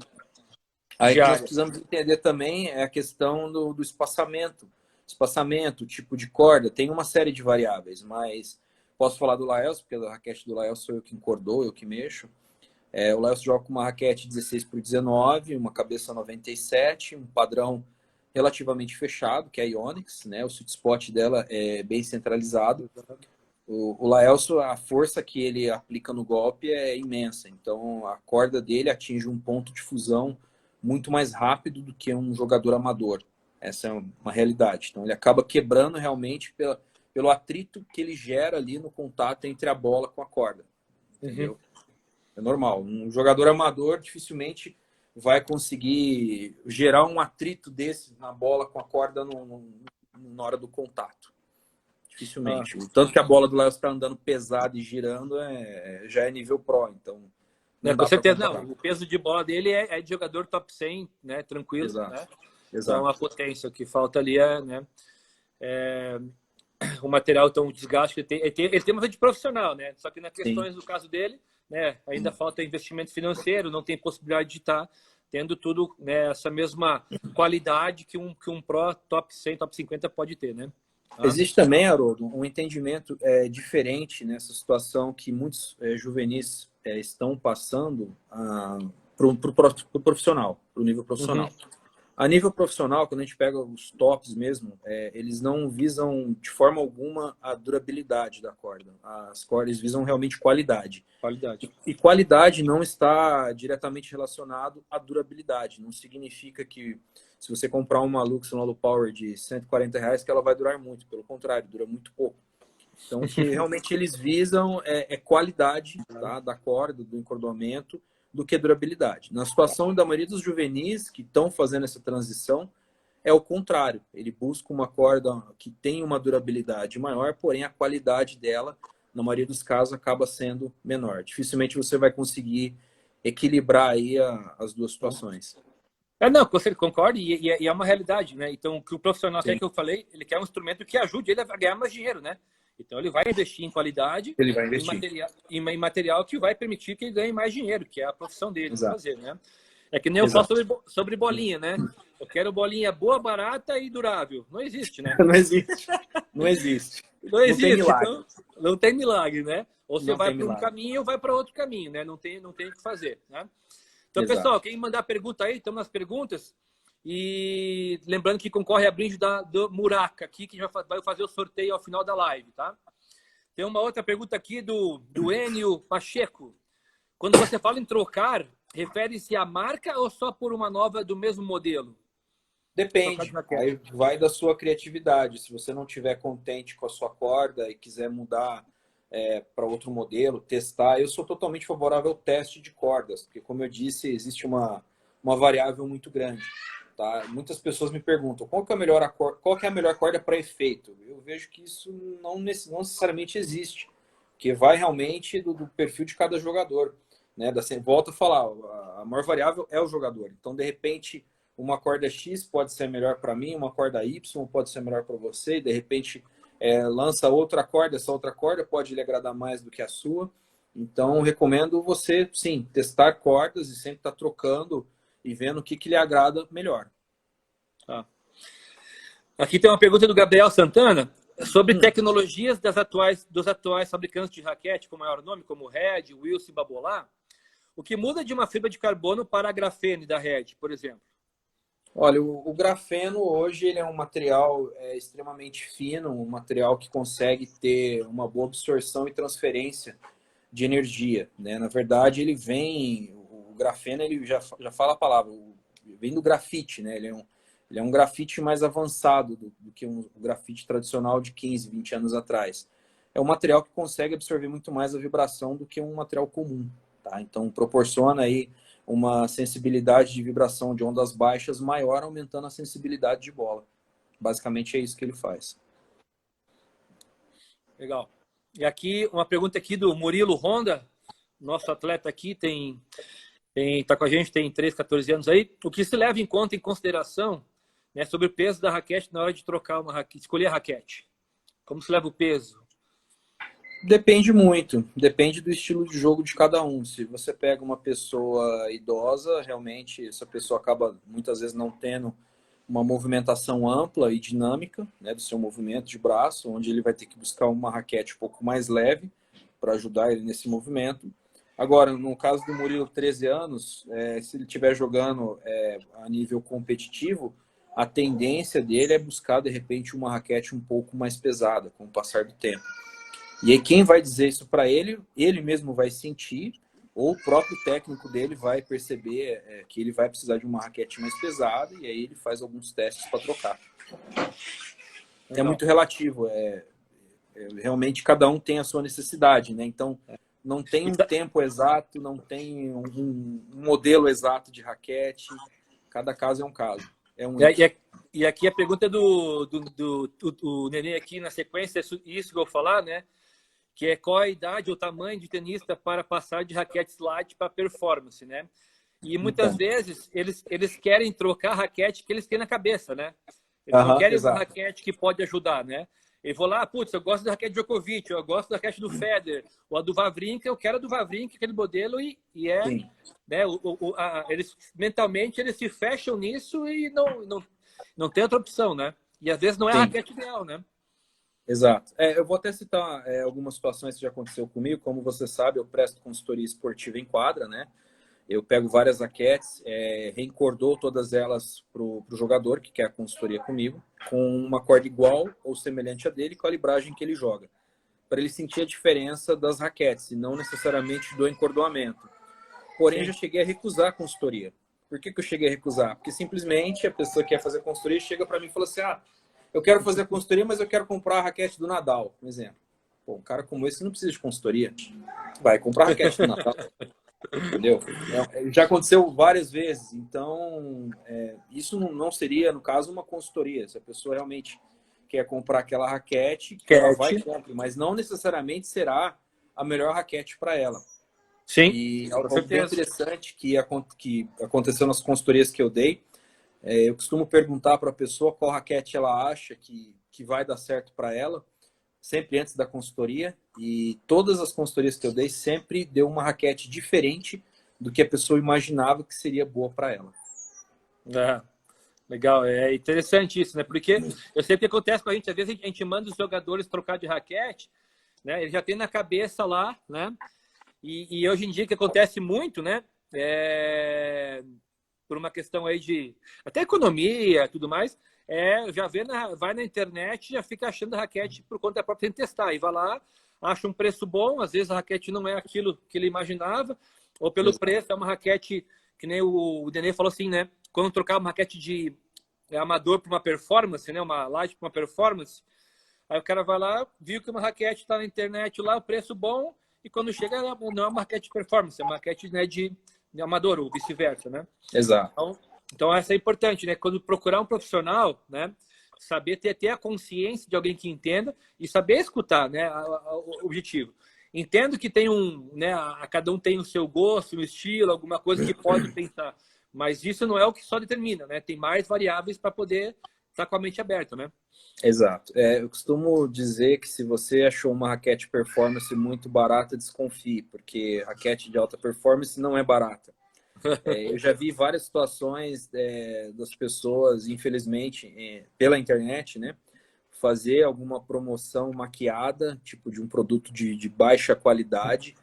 aí que nós Diária. precisamos entender também é a questão do espaçamento. Espaçamento, tipo de corda, tem uma série de variáveis, mas posso falar do Laels, porque a raquete do Laels sou eu que encordou, eu que mexo. O Laels joga com uma raquete 16 por 19, uma cabeça 97, um padrão relativamente fechado, que é a Ionix, né? O sweet spot dela é bem centralizado. O Laelso, a força que ele aplica no golpe é imensa. Então, a corda dele atinge um ponto de fusão muito mais rápido do que um jogador amador. Essa é uma realidade. Então, ele acaba quebrando realmente pelo atrito que ele gera ali no contato entre a bola com a corda. Uhum. Entendeu? É normal. Um jogador amador dificilmente vai conseguir gerar um atrito desse na bola com a corda na hora do contato. Ah. Dificilmente. O tanto que a bola do Léo está andando pesado e girando já é nível pro, então Né, não com dá para certeza, não. comparar. O peso de bola dele é de jogador top 100, né? Tranquilo, Exato, né? Então, a exato. potência, o que falta ali é, né? O material, então, o desgaste que ele tem. Ele tem uma vida de profissional, né? Só que nas Sim, questões do caso dele, né? Ainda sim. falta investimento financeiro, não tem possibilidade de estar tendo tudo, né? Essa mesma qualidade que um Pro top 100, top 50 pode ter, né? Tá? Existe também, Haroldo, um entendimento diferente nessa situação que muitos juvenis estão passando para o profissional, para o nível Uhum. profissional. A nível profissional, quando a gente pega os tops mesmo, eles não visam de forma alguma a durabilidade da corda. As cordas visam realmente qualidade. Qualidade. E qualidade não está diretamente relacionado à durabilidade. Não significa que se você comprar uma Lux Lolo Power de R$ 140, que ela vai durar muito. Pelo contrário, dura muito pouco. Então, o que realmente eles visam é qualidade, tá, da corda, do encordoamento, do que durabilidade. Na situação da maioria dos juvenis que estão fazendo essa transição, é o contrário. Ele busca uma corda que tem uma durabilidade maior, porém a qualidade dela, na maioria dos casos, acaba sendo menor. Dificilmente você vai conseguir equilibrar aí as duas situações. Não, você concorda e é uma realidade, né? Então, o que o profissional quer Sim. que eu falei, ele quer um instrumento que ajude ele a ganhar mais dinheiro, né? Então, ele vai investir em qualidade, Ele vai em investir. material, em material que vai permitir que ele ganhe mais dinheiro, que é a profissão dele, Exato. fazer, né? É que nem eu falo Exato. sobre bolinha, né? Eu quero bolinha boa, barata e durável. Não existe, né? Não existe. Não existe. Não Não tem existe, milagre. então não tem milagre, né? Ou você Não vai tem para um milagre. caminho ou vai para outro caminho, né? Não tem o que fazer, né? Então, pessoal, Exato. quem mandar pergunta aí, estamos nas perguntas. E lembrando que concorre a brinde do Muraca aqui, que vai fazer o sorteio ao final da live, tá? Tem uma outra pergunta aqui do Enio Pacheco. Quando você fala em trocar, refere-se à marca ou só por uma nova do mesmo modelo? Trocar de Depende. raquete. Aí vai da sua criatividade. Se você não estiver contente com a sua corda e quiser mudar para outro modelo, testar, eu sou totalmente favorável ao teste de cordas, porque, como eu disse, existe uma variável muito grande. Tá? Muitas pessoas me perguntam qual que é a melhor corda para efeito. Eu vejo que isso não necessariamente existe, porque vai realmente do perfil de cada jogador. Né? Volto a falar, a maior variável é o jogador. Então, de repente, uma corda X pode ser melhor para mim, uma corda Y pode ser melhor para você, e de repente lança outra corda, essa outra corda pode lhe agradar mais do que a sua. Então, recomendo você, sim, testar cordas e sempre estar trocando e vendo o que lhe agrada melhor. Tá. Aqui tem uma pergunta do Gabriel Santana sobre tecnologias dos atuais fabricantes de raquete com maior nome, como Red, Wilson e Babolat. O que muda de uma fibra de carbono para a grafene da Red, por exemplo? Olha, o grafeno hoje ele é um material extremamente fino, um material que consegue ter uma boa absorção e transferência de energia. Né? Na verdade, o grafeno, ele já fala a palavra, vem do grafite, né? Ele é um grafite mais avançado do que o grafite tradicional de 15, 20 anos atrás. É um material que consegue absorver muito mais a vibração do que um material comum, tá? Então, proporciona aí uma sensibilidade de vibração de ondas baixas maior, aumentando a sensibilidade de bola. Basicamente é isso que ele faz. Legal. E aqui, uma pergunta aqui do Murilo Honda, nosso atleta aqui, tá com a gente, tem 13, 14 anos aí. O que se leva em conta, em consideração, né, sobre o peso da raquete na hora de trocar escolher a raquete? Como se leva o peso? Depende muito, depende do estilo de jogo de cada um. Se você pega uma pessoa idosa, realmente essa pessoa acaba muitas vezes não tendo uma movimentação ampla e dinâmica, né, do seu movimento de braço, onde ele vai ter que buscar uma raquete um pouco mais leve para ajudar ele nesse movimento. Agora, no caso do Murilo, 13 anos, se ele estiver jogando a nível competitivo, a tendência dele é buscar, de repente, uma raquete um pouco mais pesada com o passar do tempo. E aí quem vai dizer isso para ele, ele mesmo vai sentir, ou o próprio técnico dele vai perceber que ele vai precisar de uma raquete mais pesada, e aí ele faz alguns testes para trocar. É muito relativo, realmente cada um tem a sua necessidade, né? Então, não tem um tempo exato, não tem um modelo exato de raquete, cada caso é um caso. E aqui a pergunta do Nenê aqui na sequência, isso que eu vou falar, né? Que é qual a idade ou tamanho de tenista para passar de raquete light para performance, né? E muitas vezes eles querem trocar a raquete que eles têm na cabeça, né? Eles não querem uma raquete que pode ajudar, né? Eu vou lá, putz, eu gosto da raquete do Djokovic, eu gosto da raquete do Federer, ou a do Wawrinka, eu quero a do Wawrinka, aquele modelo, né, eles mentalmente eles se fecham nisso e não tem outra opção, né? E às vezes não é a raquete ideal, né? Exato. Eu vou até citar algumas situações que já aconteceu comigo. Como você sabe, eu presto consultoria esportiva em quadra, né? Eu pego várias raquetes, reencordou todas elas para o jogador que quer a consultoria comigo, com uma corda igual ou semelhante a dele, com a calibragem que ele joga, para ele sentir a diferença das raquetes e não necessariamente do encordoamento. Porém, já cheguei a recusar a consultoria. Por que eu cheguei a recusar? Porque simplesmente a pessoa que quer fazer a consultoria chega para mim e fala assim: eu quero fazer a consultoria, mas eu quero comprar a raquete do Nadal, por exemplo. Pô, um cara como esse não precisa de consultoria. Vai comprar a raquete do Nadal. Entendeu? Já aconteceu várias vezes. Então, isso não seria, no caso, uma consultoria. Se a pessoa realmente quer comprar aquela raquete, ela vai e compra, mas não necessariamente será a melhor raquete para ela. Sim. E algo bem interessante que aconteceu nas consultorias que eu dei, eu costumo perguntar para a pessoa qual raquete ela acha que vai dar certo para ela, sempre antes da consultoria, e todas as consultorias que eu dei sempre deu uma raquete diferente do que a pessoa imaginava que seria boa para ela. Legal, é interessante isso, né? Porque eu sei o que acontece com a gente, às vezes a gente manda os jogadores trocar de raquete, né? Ele já tem na cabeça lá, né? E hoje em dia que acontece muito, né? Por uma questão aí de até economia e tudo mais, já vai na internet, já fica achando a raquete por conta própria, sem testar. E vai lá, acha um preço bom, às vezes a raquete não é aquilo que ele imaginava, ou pelo preço é uma raquete, que nem o Nenê falou assim, né? Quando trocar uma raquete de amador para uma performance, né? Uma light para uma performance, aí o cara vai lá, viu que uma raquete está na internet lá, o preço bom, e quando chega não é uma raquete de performance, é uma raquete, né, de amador, ou vice-versa, né? Exato. Então, essa é importante, né? Quando procurar um profissional, né? Saber ter a consciência de alguém que entenda e saber escutar, né? O objetivo. Entendo que tem né? Cada um tem o seu gosto, um estilo, alguma coisa que pode pensar. Mas isso não é o que só determina, né? Tem mais variáveis para poder estar com a mente aberta, né? Exato. Eu costumo dizer que se você achou uma raquete performance muito barata, desconfie, porque raquete de alta performance não é barata. Eu já vi várias situações das pessoas, infelizmente, pela internet, né, fazer alguma promoção maquiada, tipo de um produto de baixa qualidade,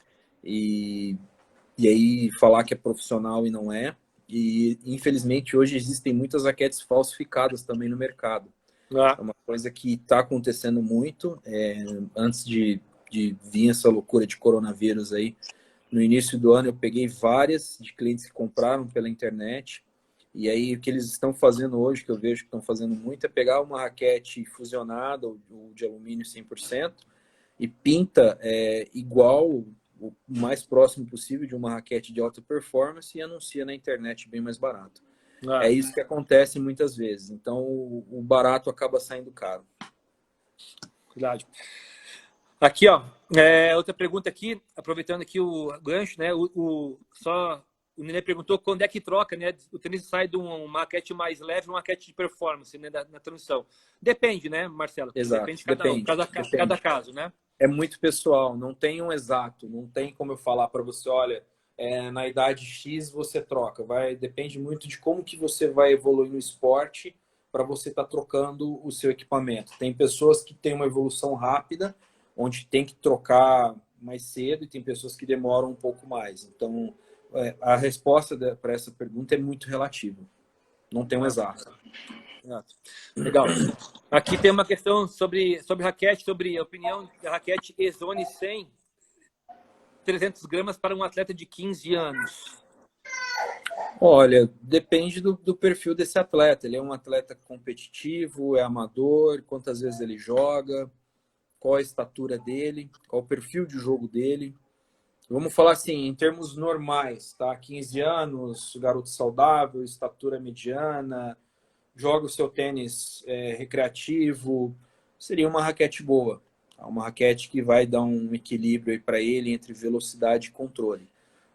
e aí falar que é profissional e não é. E, infelizmente, hoje existem muitas raquetes falsificadas também no mercado. É uma coisa que está acontecendo muito. Antes de vir essa loucura de coronavírus aí, No início do ano eu peguei várias de clientes que compraram pela internet. E aí o que eles estão fazendo hoje, que eu vejo que estão fazendo muito, é pegar uma raquete fusionada ou de alumínio 100% e pinta igual, o mais próximo possível de uma raquete de alta performance e anuncia na internet bem mais barato. É isso que acontece muitas vezes. Então o barato acaba saindo caro. Verdade. Aqui, ó, outra pergunta aqui, aproveitando aqui o gancho, né? O Nenê perguntou quando é que troca, né? O tênis sai de uma raquete mais leve uma raquete de performance, né? Na transição. Depende, né, Marcelo? Exato. Depende de cada um, cada caso, né? É muito pessoal, não tem um exato, não tem como eu falar para você, olha, na idade X você troca. Depende muito de como que você vai evoluir no esporte para você estar trocando o seu equipamento. Tem pessoas que têm uma evolução rápida, onde tem que trocar mais cedo, e tem pessoas que demoram um pouco mais. Então, a resposta para essa pergunta é muito relativa. Não tem um exato. Legal. Aqui tem uma questão sobre raquete, sobre a opinião da raquete Ezone 100, 300 gramas para um atleta de 15 anos. Olha, depende do perfil desse atleta. Ele é um atleta competitivo, é amador, quantas vezes ele joga, qual a estatura dele, qual o perfil de jogo dele. Vamos falar assim, em termos normais, tá? 15 anos, garoto saudável, estatura mediana, joga o seu tênis recreativo, seria uma raquete boa. Uma raquete que vai dar um equilíbrio para ele entre velocidade e controle.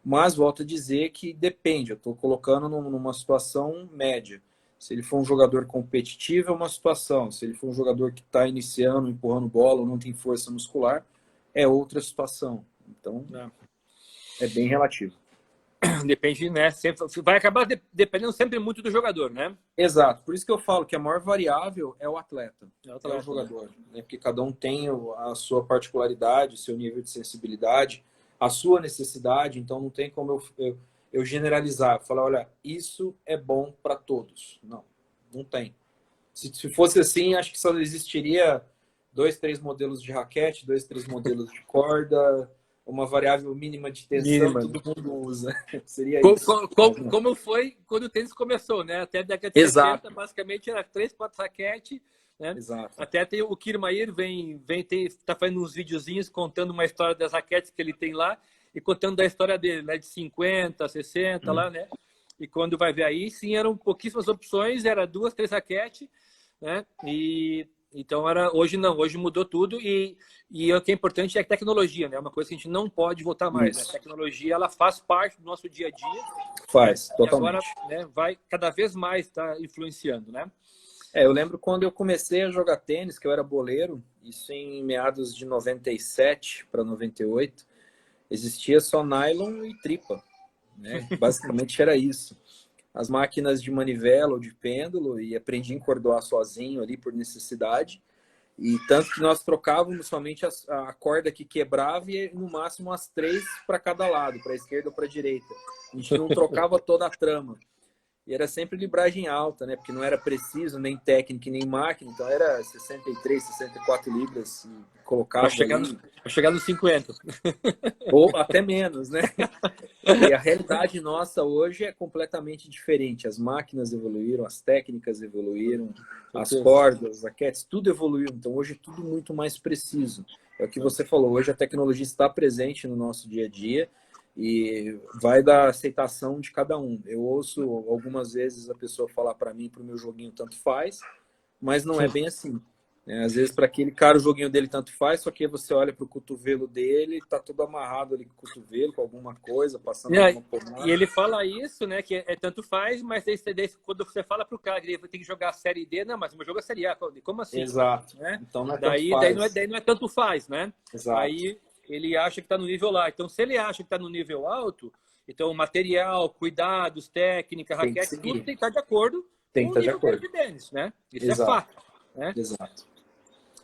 Mas volto a dizer que depende, eu estou colocando numa situação média. Se ele for um jogador competitivo, é uma situação. Se ele for um jogador que está iniciando, empurrando bola, ou não tem força muscular, é outra situação. Então, é bem relativo. Depende, né? Sempre, vai acabar dependendo sempre muito do jogador, né? Exato. Por isso que eu falo que a maior variável é o atleta, é o jogador. Né? Porque cada um tem a sua particularidade, o seu nível de sensibilidade, a sua necessidade. Então, não tem como eu generalizar. Falar, olha, isso é bom para todos. Não tem. Se fosse assim, acho que só existiria 2, 3 modelos de raquete, 2, 3 modelos de corda, uma variável mínima de tensão, todo mundo usa. Seria isso. Como foi quando o tênis começou, né? Até a década de Exato. 60, basicamente, era 3, 4 raquetes, né? Exato. Até tem o Kirmair tá fazendo uns videozinhos contando uma história das raquetes que ele tem lá e contando da história dele, né? De 50, 60 lá, né? E quando vai ver aí, sim, eram pouquíssimas opções, era 2, 3 raquetes, né? Então, hoje não, hoje mudou tudo e o que é importante é a tecnologia, né? Uma coisa que a gente não pode voltar mais. Né? A tecnologia, ela faz parte do nosso dia a dia. Faz, totalmente. E agora, né, vai cada vez mais estar influenciando, né? Eu lembro quando eu comecei a jogar tênis, que eu era boleiro, isso em meados de 97 para 98, existia só nylon e tripa, né? Basicamente era isso. As máquinas de manivela ou de pêndulo, e aprendi a encordoar sozinho ali por necessidade. E tanto que nós trocávamos somente a corda que quebrava e no máximo as 3 para cada lado, para a esquerda ou para a direita. A gente não trocava toda a trama. E era sempre libragem alta, né? Porque não era preciso, nem técnica, nem máquina. Então era 63, 64 libras e colocava para chegar nos 50. Ou até menos, né? E a realidade nossa hoje é completamente diferente. As máquinas evoluíram, as técnicas evoluíram, as cordas, as raquetes, tudo evoluiu. Então hoje é tudo muito mais preciso. É o que você falou, hoje a tecnologia está presente no nosso dia a dia e vai da aceitação de cada um. Eu ouço algumas vezes a pessoa falar para mim, para o meu joguinho tanto faz, mas não é bem assim. Às vezes, para aquele cara, o joguinho dele tanto faz, só que você olha para o cotovelo dele, tá todo amarrado ali com o cotovelo, com alguma coisa, passando alguma pomada. E ele fala isso, né, que tanto faz, mas quando você fala para o cara que ele tem que jogar a Série D, não, mas o meu jogo é Série A, como assim? Exato. Né? Então não é daí, tanto faz. Daí não é tanto faz, né? Exato. Aí ele acha que está no nível lá. Então, se ele acha que está no nível alto, então material, cuidados, técnica, raquete, tudo tem que estar de acordo com o nível de tênis, né? Isso Exato. é fato. Né? Exato.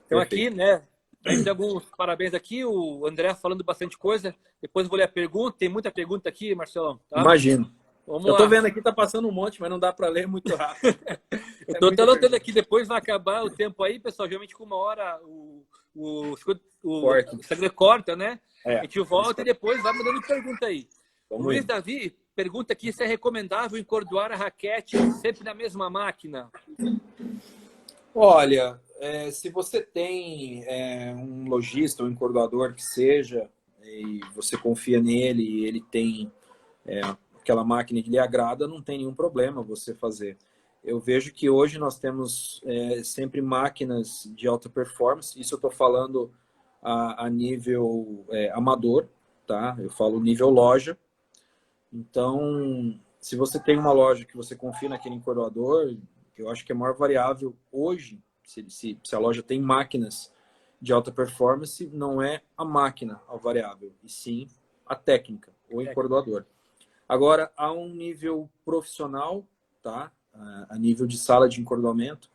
Então aqui, né, tem alguns parabéns aqui, o André falando bastante coisa. Depois eu vou ler a pergunta, tem muita pergunta aqui, Marcelão. Tá? Imagino. Vamos Eu tô lá. vendo aqui, tá passando um monte, mas não dá para ler muito rápido. Eu tô até anotando aqui, depois vai acabar o tempo aí, pessoal. Geralmente com 1 hora o Corta. Instagram corta, né? É, A gente volta e depois vai mandando pergunta aí. O vamos Luiz indo. Davi pergunta aqui se é recomendável encordoar a raquete sempre na mesma máquina. Olha, se você tem um lojista, um encordoador que seja, e você confia nele e ele tem aquela máquina que lhe agrada, não tem nenhum problema você fazer. Eu vejo que hoje nós temos sempre máquinas de alta performance, isso eu estou falando a nível amador, tá? Eu falo nível loja. Então, se você tem uma loja que você confia naquele encordoador, eu acho que é a maior variável hoje, se a loja tem máquinas de alta performance, não é a máquina a variável, e sim a técnica, o encordoador. Agora, a um nível profissional, tá? A nível de sala de encordoamento,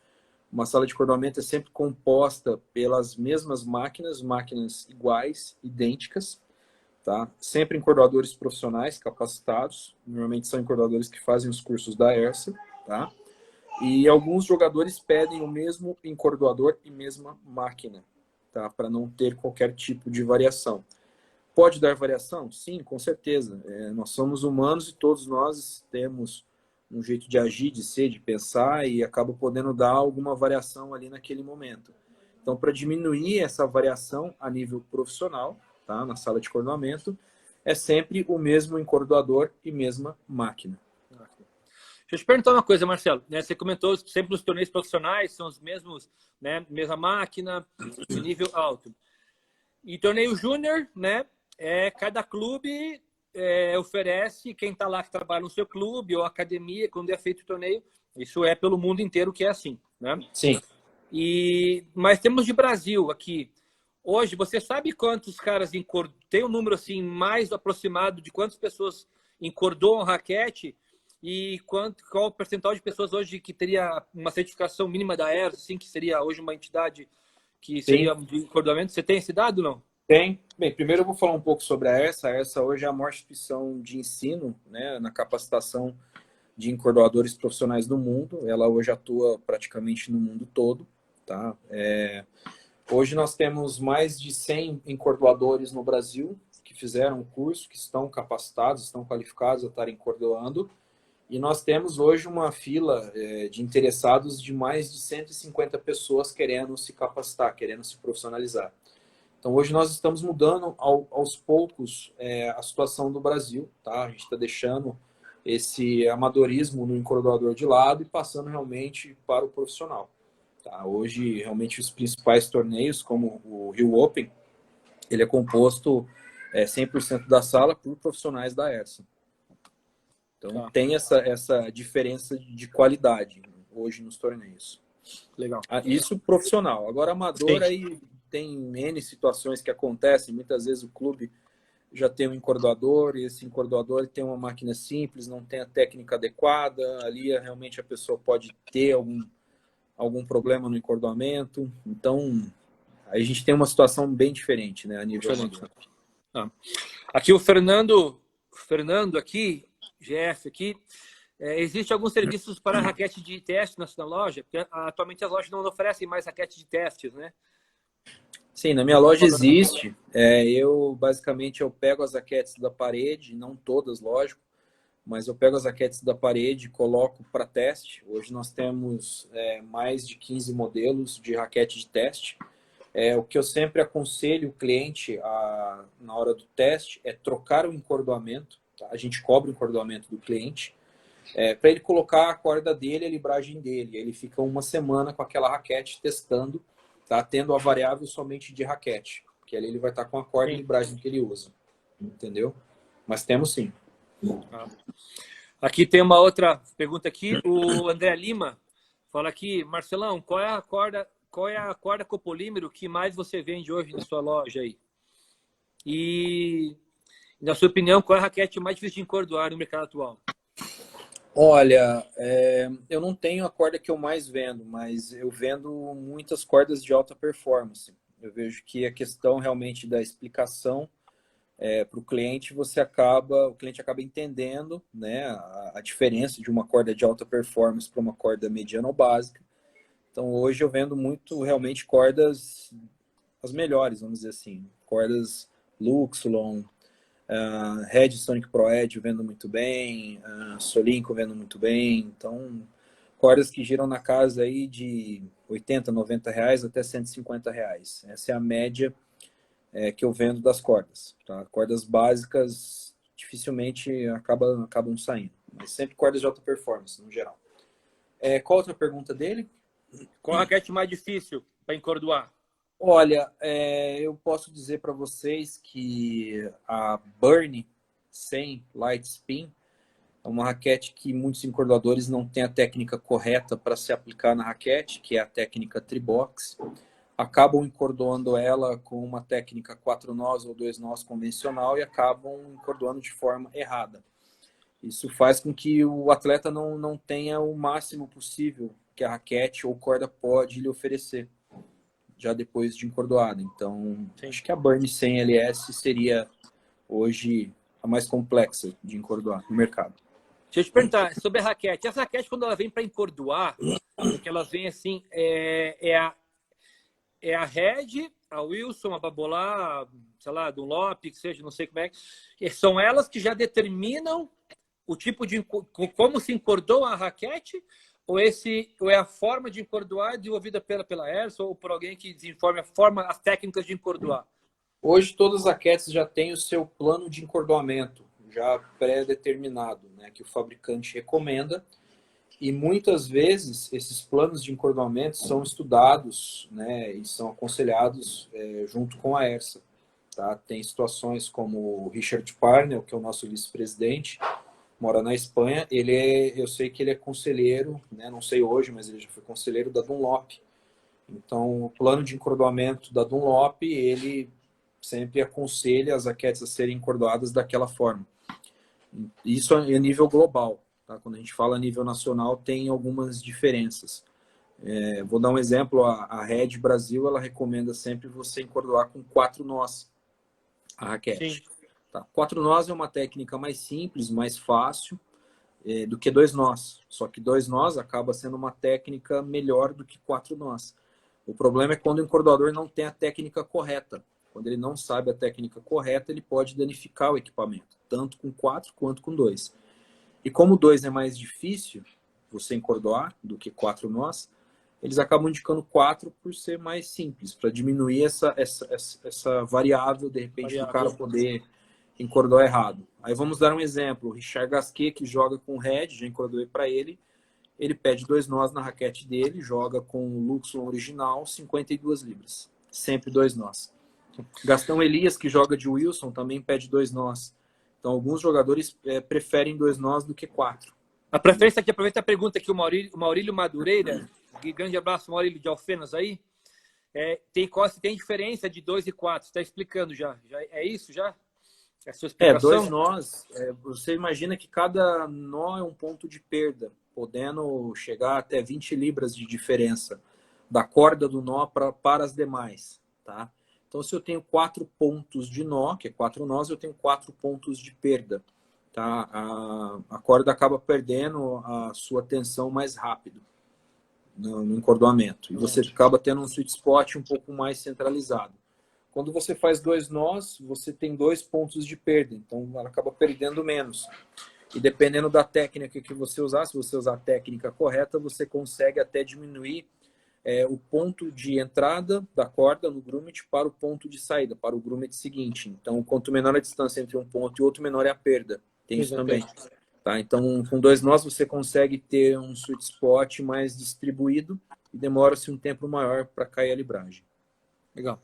uma sala de encordoamento é sempre composta pelas mesmas máquinas iguais, idênticas, tá? Sempre encordoadores profissionais capacitados, normalmente são encordoadores que fazem os cursos da ERSA, tá? E alguns jogadores pedem o mesmo encordoador e mesma máquina, tá? Para não ter qualquer tipo de variação. Pode dar variação? Sim, com certeza. Nós somos humanos e todos nós temos um jeito de agir, de ser, de pensar e acaba podendo dar alguma variação ali naquele momento. Então, para diminuir essa variação a nível profissional, tá, na sala de encordoamento, é sempre o mesmo encordoador e mesma máquina. Deixa eu te perguntar uma coisa, Marcelo. Você comentou sempre nos torneios profissionais são os mesmos, né? Mesma máquina, de nível alto. E torneio júnior, né? Cada clube oferece, quem está lá que trabalha no seu clube ou academia, quando é feito o torneio, isso é pelo mundo inteiro que é assim, né? Sim. Mas temos de Brasil aqui. Hoje, você sabe quantos caras tem um número assim mais aproximado de quantas pessoas encordoam raquete e qual o percentual de pessoas hoje que teria uma certificação mínima da ERS, assim, que seria hoje uma entidade que seria de encordoamento? Você tem esse dado, não? Tem. Bem, primeiro eu vou falar um pouco sobre a ERSA. A ERSA hoje é a maior instituição de ensino, né, na capacitação de encordoadores profissionais do mundo. Ela hoje atua praticamente no mundo todo, tá? Hoje nós temos mais de 100 encordoadores no Brasil que fizeram o curso, que estão capacitados, estão qualificados a estarem encordoando. E nós temos hoje uma fila de interessados de mais de 150 pessoas querendo se capacitar, querendo se profissionalizar. Então, hoje nós estamos mudando aos poucos a situação do Brasil, tá? A gente está deixando esse amadorismo no encordoador de lado e passando realmente para o profissional. Tá? Hoje, realmente, os principais torneios, como o Rio Open, ele é composto 100% da sala por profissionais da ERSA. Então, tem essa diferença de qualidade hoje nos torneios. Legal. Isso profissional. Agora, amador, Sim. aí tem N situações que acontecem. Muitas vezes o clube já tem um encordoador e esse encordoador tem uma máquina simples, não tem a técnica adequada. Ali, realmente, a pessoa pode ter algum problema no encordoamento. Então, aí a gente tem uma situação bem diferente, né, a nível amador. Aqui o Fernando aqui, GF aqui, existe alguns serviços para raquete de teste na loja? Porque atualmente as lojas não oferecem mais raquete de testes, né? Sim, na minha loja existe. Basicamente eu pego as raquetes da parede, não todas, lógico, mas eu pego as raquetes da parede e coloco para teste. Hoje nós temos mais de 15 modelos de raquete de teste. O que eu sempre aconselho o cliente na hora do teste é trocar o encordoamento. Tá? A gente cobra o encordoamento do cliente para ele colocar a corda dele, a libragem dele. Ele fica uma semana com aquela raquete testando, tá? Tendo a variável somente de raquete, porque ali ele vai estar com a corda e libragem que ele usa. Entendeu? Mas temos sim. Aqui tem uma outra pergunta aqui. O André Lima fala aqui, Marcelão, qual é a corda copolímero que mais você vende hoje na sua loja aí? E, na sua opinião, qual é a raquete mais difícil de encordoar no mercado atual? Olha, eu não tenho a corda que eu mais vendo, mas eu vendo muitas cordas de alta performance. Eu vejo que a questão realmente da explicação para o cliente, o cliente acaba entendendo, né, a diferença de uma corda de alta performance para uma corda mediana ou básica. Então, hoje eu vendo muito, realmente, cordas as melhores, vamos dizer assim. Cordas Luxolon, Red Sonic Pro Edge eu vendo muito bem, Solinco eu vendo muito bem. Então, cordas que giram na casa aí de R$80, R$90 até R$150. Essa é a média que eu vendo das cordas. Tá? Cordas básicas dificilmente acabam saindo. Mas sempre cordas de alta performance, no geral. Qual outra pergunta dele? Qual a raquete mais difícil para encordoar? Olha, eu posso dizer para vocês que a Burnie 100 Light Spin é uma raquete que muitos encordoadores não têm a técnica correta para se aplicar na raquete, que é a técnica Tribox. Acabam encordoando ela com uma técnica 4 nós ou 2 nós convencional e acabam encordoando de forma errada. Isso faz com que o atleta não tenha o máximo possível que a raquete ou corda pode lhe oferecer, já depois de encordoada. Então, sim, acho que a Burnie 100 LS seria hoje a mais complexa de encordoar no mercado. Deixa eu te perguntar sobre a raquete. Essa raquete, quando ela vem para encordoar, que ela vem assim, é a Red, a Wilson, a Babolá, sei lá, Dunlop, que seja, não sei como é. São elas que já determinam o tipo de como se encordou a raquete, ou é a forma de encordoar desenvolvida pela ERSA ou por alguém que desenvolve as técnicas de encordoar? Hoje todas as raquetes já têm o seu plano de encordoamento já pré-determinado, né, que o fabricante recomenda. E muitas vezes esses planos de encordoamento são estudados, né, e são aconselhados junto com a ERSA. Tá? Tem situações como o Richard Parnell, que é o nosso vice-presidente, mora na Espanha. Eu sei que ele é conselheiro, né, não sei hoje, mas ele já foi conselheiro da Dunlop. Então, o plano de encordoamento da Dunlop, ele sempre aconselha as raquetes a serem encordoadas daquela forma. Isso é a nível global. Tá? Quando a gente fala a nível nacional, tem algumas diferenças. Vou dar um exemplo. A Red Brasil, ela recomenda sempre você encordoar com 4 nós a raquete. Tá? 4 nós é uma técnica mais simples, mais fácil do que 2 nós. Só que 2 nós acaba sendo uma técnica melhor do que 4 nós. O problema é quando o encordoador não tem a técnica correta. Quando ele não sabe a técnica correta, ele pode danificar o equipamento, tanto com 4 quanto com 2. E como 2 é mais difícil você encordoar do que 4 nós, eles acabam indicando 4 por ser mais simples, para diminuir essa variável, de repente, do cara poder encordoar errado. Aí vamos dar um exemplo. O Richard Gasquet, que joga com Red, já encordoei para ele, ele pede 2 nós na raquete dele, joga com o Luxon original, 52 libras. Sempre 2 nós. Gastão Elias, que joga de Wilson, também pede 2 nós. Então, alguns jogadores preferem 2 nós do que 4. A preferência aqui, aproveita a pergunta aqui, o Maurílio Madureira, grande abraço, Maurílio de Alfenas aí. Tem diferença de 2 e 4, você está explicando já. É isso já? É a sua explicação? 2 nós, você imagina que cada nó é um ponto de perda, podendo chegar até 20 libras de diferença da corda do nó para as demais, tá? Então, se eu tenho 4 pontos de nó, que é 4 nós, eu tenho 4 pontos de perda. Tá? A corda acaba perdendo a sua tensão mais rápido no encordoamento. E você acaba tendo um sweet spot um pouco mais centralizado. Quando você faz 2 nós, você tem 2 pontos de perda. Então, ela acaba perdendo menos. E dependendo da técnica que você usar, se você usar a técnica correta, você consegue até diminuir o ponto de entrada da corda no grummet para o ponto de saída, para o grummet seguinte. Então, quanto menor a distância entre um ponto e outro, menor é a perda. Tem isso também. Tá? Então, com 2 nós, você consegue ter um sweet spot mais distribuído e demora-se um tempo maior para cair a libragem. Legal.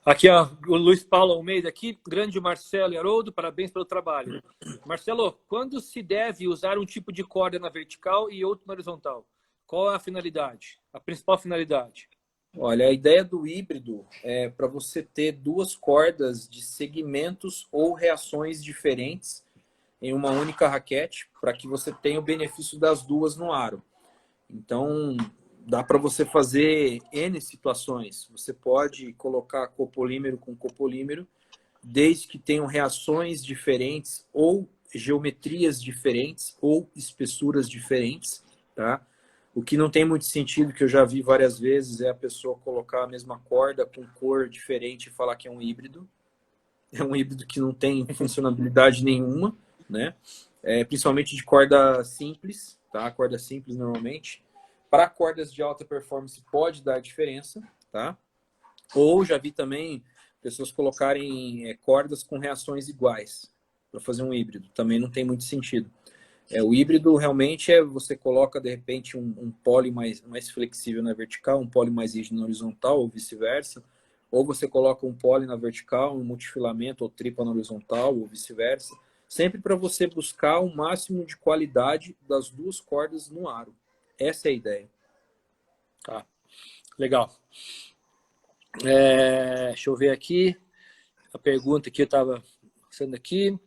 Aqui, ó, o Luiz Paulo Almeida aqui, grande Marcelo e Haroldo, parabéns pelo trabalho. Marcelo, quando se deve usar um tipo de corda na vertical e outro na horizontal? Qual é a finalidade? A principal finalidade? Olha, a ideia do híbrido é para você ter 2 cordas de segmentos ou reações diferentes em uma única raquete, para que você tenha o benefício das 2 no aro. Então, dá para você fazer N situações. Você pode colocar copolímero com copolímero desde que tenham reações diferentes ou geometrias diferentes ou espessuras diferentes, tá? O que não tem muito sentido, que eu já vi várias vezes, é a pessoa colocar a mesma corda com cor diferente e falar que é um híbrido. É um híbrido que não tem funcionalidade nenhuma, né? Principalmente de corda simples, tá? Corda simples normalmente. Para cordas de alta performance pode dar diferença, tá? Ou já vi também pessoas colocarem cordas com reações iguais para fazer um híbrido. Também não tem muito sentido. O híbrido realmente você coloca de repente um poly mais flexível na vertical, um poly mais rígido na horizontal ou vice-versa. Ou você coloca um poly na vertical, um multifilamento ou tripa na horizontal ou vice-versa. Sempre para você buscar o máximo de qualidade das duas cordas no aro. Essa é a ideia. Tá, legal. Deixa eu ver aqui. A pergunta que eu estava passando aqui.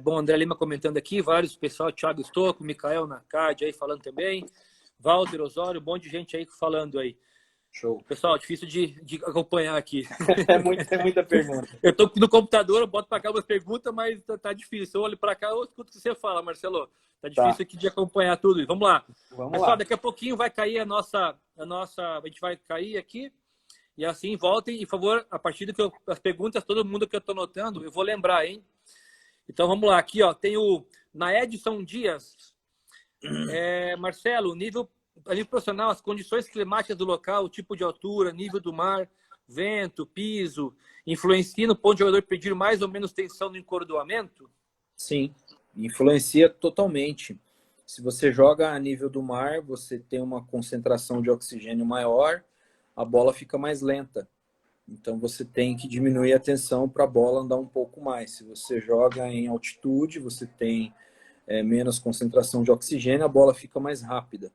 Bom, André Lima comentando aqui, vários pessoal, Thiago Stocco, Mikael Nakad aí falando também, Walter Osório, um monte de gente aí falando aí. Show. Pessoal, difícil de acompanhar aqui. É muita pergunta. Eu estou no computador, eu boto para cá umas perguntas, mas tá difícil. Eu olho para cá, eu escuto o que você fala, Marcelo. Tá difícil aqui de acompanhar tudo. Vamos lá. Pessoal, daqui a pouquinho vai cair a gente vai cair aqui. E assim, voltem, e por favor, a partir das perguntas, todo mundo que eu estou notando, eu vou lembrar, hein? Então, vamos lá. Aqui, ó, tem na Edson Dias. Marcelo, nível profissional, as condições climáticas do local, tipo de altura, nível do mar, vento, piso, influencia no ponto de jogador pedir mais ou menos tensão no encordoamento? Sim, influencia totalmente. Se você joga a nível do mar, você tem uma concentração de oxigênio maior, a bola fica mais lenta. Então você tem que diminuir a tensão para a bola andar um pouco mais. Se você joga em altitude, você tem menos concentração de oxigênio, a bola fica mais rápida,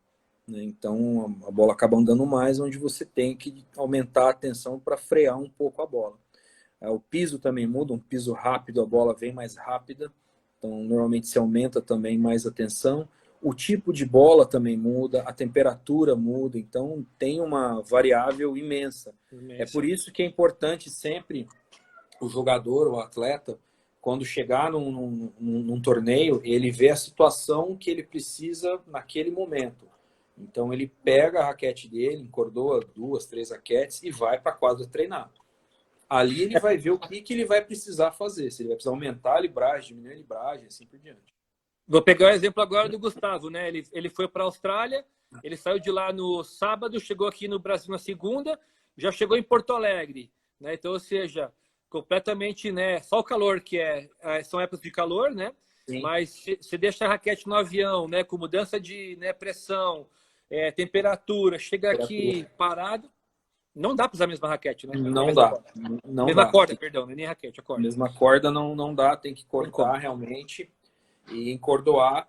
né? Então a bola acaba andando mais, onde você tem que aumentar a tensão para frear um pouco a bola. O piso também muda, um piso rápido, a bola vem mais rápida, então normalmente se aumenta também mais a tensão. O tipo de bola também muda, a temperatura muda, então tem uma variável imensa. É por isso que é importante sempre o jogador, o atleta, quando chegar num torneio, ele vê a situação que ele precisa naquele momento. Então ele pega a raquete dele, encordoa 2, 3 raquetes e vai para a quadra treinar. Ali ele vai ver o que ele vai precisar fazer, se ele vai precisar aumentar a libragem, diminuir a libragem, assim por diante. Vou pegar o exemplo agora do Gustavo, né? Ele foi para a Austrália, ele saiu de lá no sábado, chegou aqui no Brasil na segunda, já chegou em Porto Alegre, né? Então, ou seja, completamente, né? Só o calor são épocas de calor, né? Sim. Mas você deixa a raquete no avião, né? Com mudança de pressão, temperatura, chega aqui parado, não dá para usar a mesma raquete, né? Não dá. Mesma corda, perdão, não é nem raquete, a corda. Mesma corda não dá, tem que cortar realmente e encordoar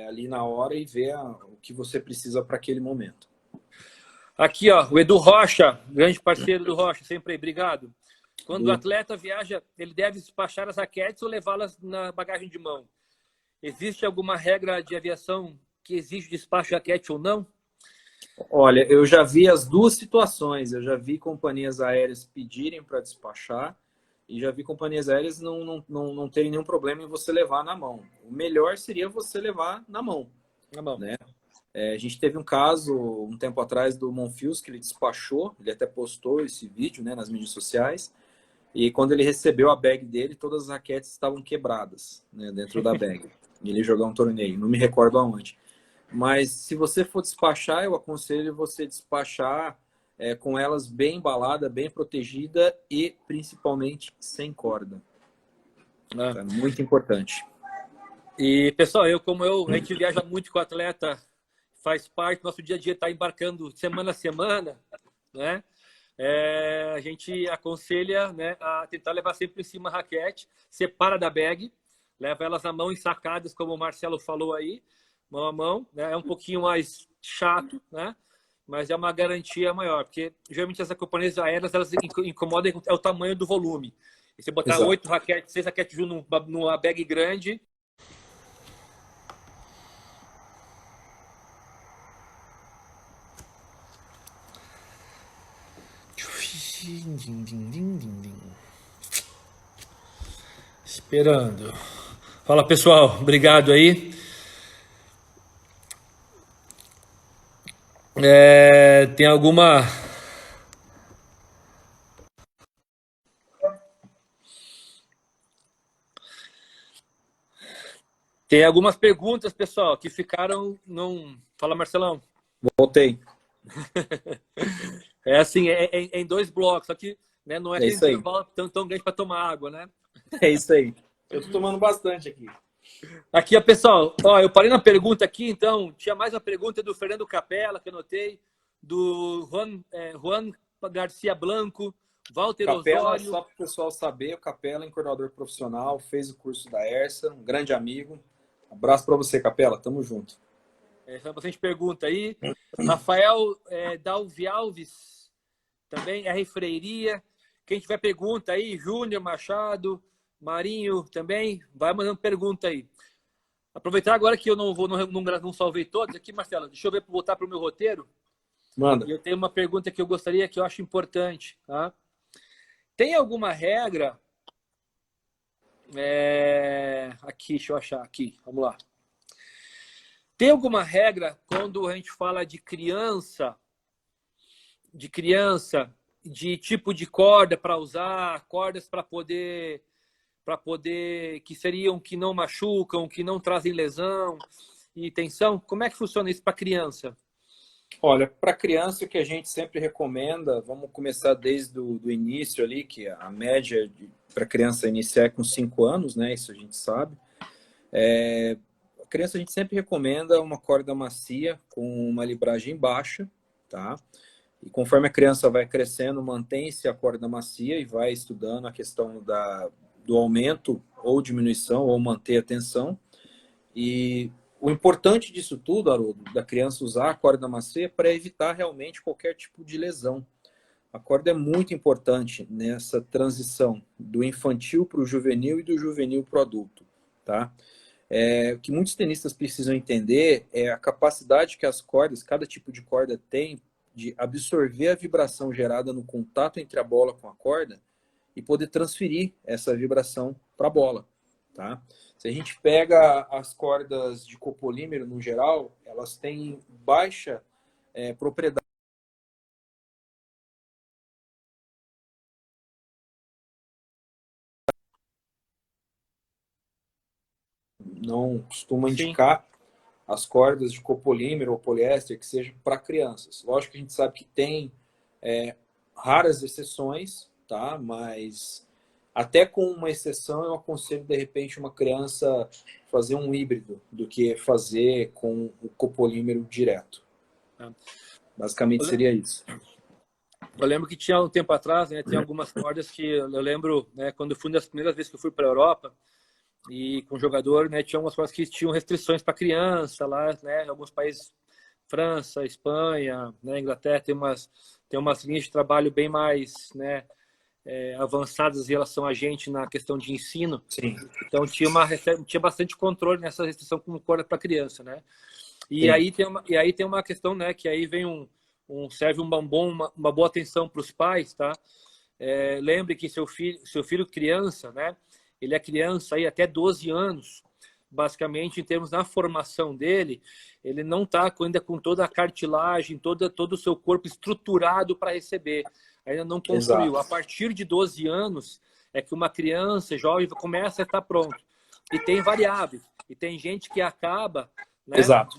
ali na hora e ver o que você precisa para aquele momento. Aqui, ó, o Edu Rocha, grande parceiro do Rocha, sempre aí, obrigado. Quando o atleta viaja, ele deve despachar as raquetes ou levá-las na bagagem de mão? Existe alguma regra de aviação que exige despacho de raquete ou não? Olha, eu já vi as duas situações. Eu já vi companhias aéreas pedirem para despachar e já vi companhias aéreas não terem nenhum problema em você levar na mão. O melhor seria você levar na mão. Na mão. Né? A gente teve um caso um tempo atrás do Monfils, que ele despachou, ele até postou esse vídeo, né, nas mídias sociais, e quando ele recebeu a bag dele, todas as raquetes estavam quebradas, né, dentro da bag. E ele jogou um torneio, não me recordo aonde. Mas se você for despachar, eu aconselho você despachar com elas bem embalada, bem protegida e principalmente sem corda. É muito importante. E, pessoal, a gente viaja muito com o atleta, faz parte do nosso dia a dia, está embarcando semana a semana, né? A gente aconselha, né, a tentar levar sempre em cima a raquete, separa da bag, leva elas na mão ensacadas, como o Marcelo falou aí, mão a mão, né? É um pouquinho mais chato, né? Mas é uma garantia maior, porque geralmente as companhias aéreas elas incomodam o tamanho do volume. E você botar 8 raquetes, 6 raquetes junto numa bag grande. Esperando. Fala, pessoal. Obrigado aí. Tem alguma... Tem algumas perguntas, pessoal, que ficaram... Não... Fala, Marcelão. Voltei. É assim, em dois blocos, só que né, não é É aquele isso aí. intervalo tão grande para tomar água, né? É isso aí. Eu tô tomando bastante aqui. Aqui, ó, pessoal, ó, eu parei na pergunta aqui, então, tinha mais uma pergunta do Fernando Capella, que eu notei, do Juan Garcia Blanco, Walter Capela, Osório. só para o pessoal saber, o Capela é coordenador profissional, fez o curso da ERSA, um grande amigo. Abraço para você, Capela. Tamo junto. Bastante pergunta aí. Rafael Dalvi Alves, também, R. Freiria. Quem tiver pergunta aí, Júnior Machado, Marinho também, vai mandando pergunta aí. Aproveitar agora que eu não salvei todos aqui, Marcelo, deixa eu ver, voltar para o meu roteiro. Manda. E eu tenho uma pergunta que eu gostaria, que eu acho importante. Tá? Tem alguma regra... Aqui, deixa eu achar aqui, vamos lá. Tem alguma regra quando a gente fala de criança, de tipo de corda para usar, cordas para poder, que seriam, que não machucam, que não trazem lesão e tensão? Como é que funciona isso para criança? Olha, para criança, o que a gente sempre recomenda, vamos começar desde o início ali, que a média para criança iniciar é com 5 anos, né? Isso a gente sabe. A criança a gente sempre recomenda uma corda macia com uma libragem baixa, tá? E conforme a criança vai crescendo, mantém-se a corda macia e vai estudando a questão do aumento ou diminuição ou manter a tensão. E o importante disso tudo, Haroldo, da criança usar a corda macia é para evitar realmente qualquer tipo de lesão. A corda é muito importante nessa transição do infantil para o juvenil e do juvenil para o adulto, tá? O que muitos tenistas precisam entender é a capacidade que as cordas, cada tipo de corda tem de absorver a vibração gerada no contato entre a bola com a corda e poder transferir essa vibração para a bola, tá? Se a gente pega as cordas de copolímero no geral, elas têm baixa propriedade, não costuma Sim, indicar as cordas de copolímero ou poliéster que sejam para crianças. Lógico que a gente sabe que tem raras exceções, tá? Mas até com uma exceção eu aconselho de repente uma criança fazer um híbrido do que fazer com o copolímero direto. Basicamente seria isso. eu lembro que tinha um tempo atrás, né, tinha algumas cordas que eu lembro, né, quando eu fui das primeiras vezes que eu fui para a Europa e com jogador, né, tinha algumas cordas que tinham restrições para criança lá, né, em alguns países, França, Espanha, né, Inglaterra, tem umas linhas de trabalho bem mais, né, avançadas em relação a gente na questão de ensino. Sim. Então tinha bastante controle nessa restrição com corda para criança, né? E Sim. aí tem uma questão, né, que aí vem serve uma boa atenção para os pais, tá? Lembre que seu filho criança, né? Ele é criança aí até 12 anos, basicamente, em termos da formação dele, ele não está ainda com toda a cartilagem, todo o seu corpo estruturado para receber. Ainda não construiu. Exato. A partir de 12 anos é que uma criança jovem começa a estar pronto. E tem variáveis. E tem gente que acaba, né, Exato.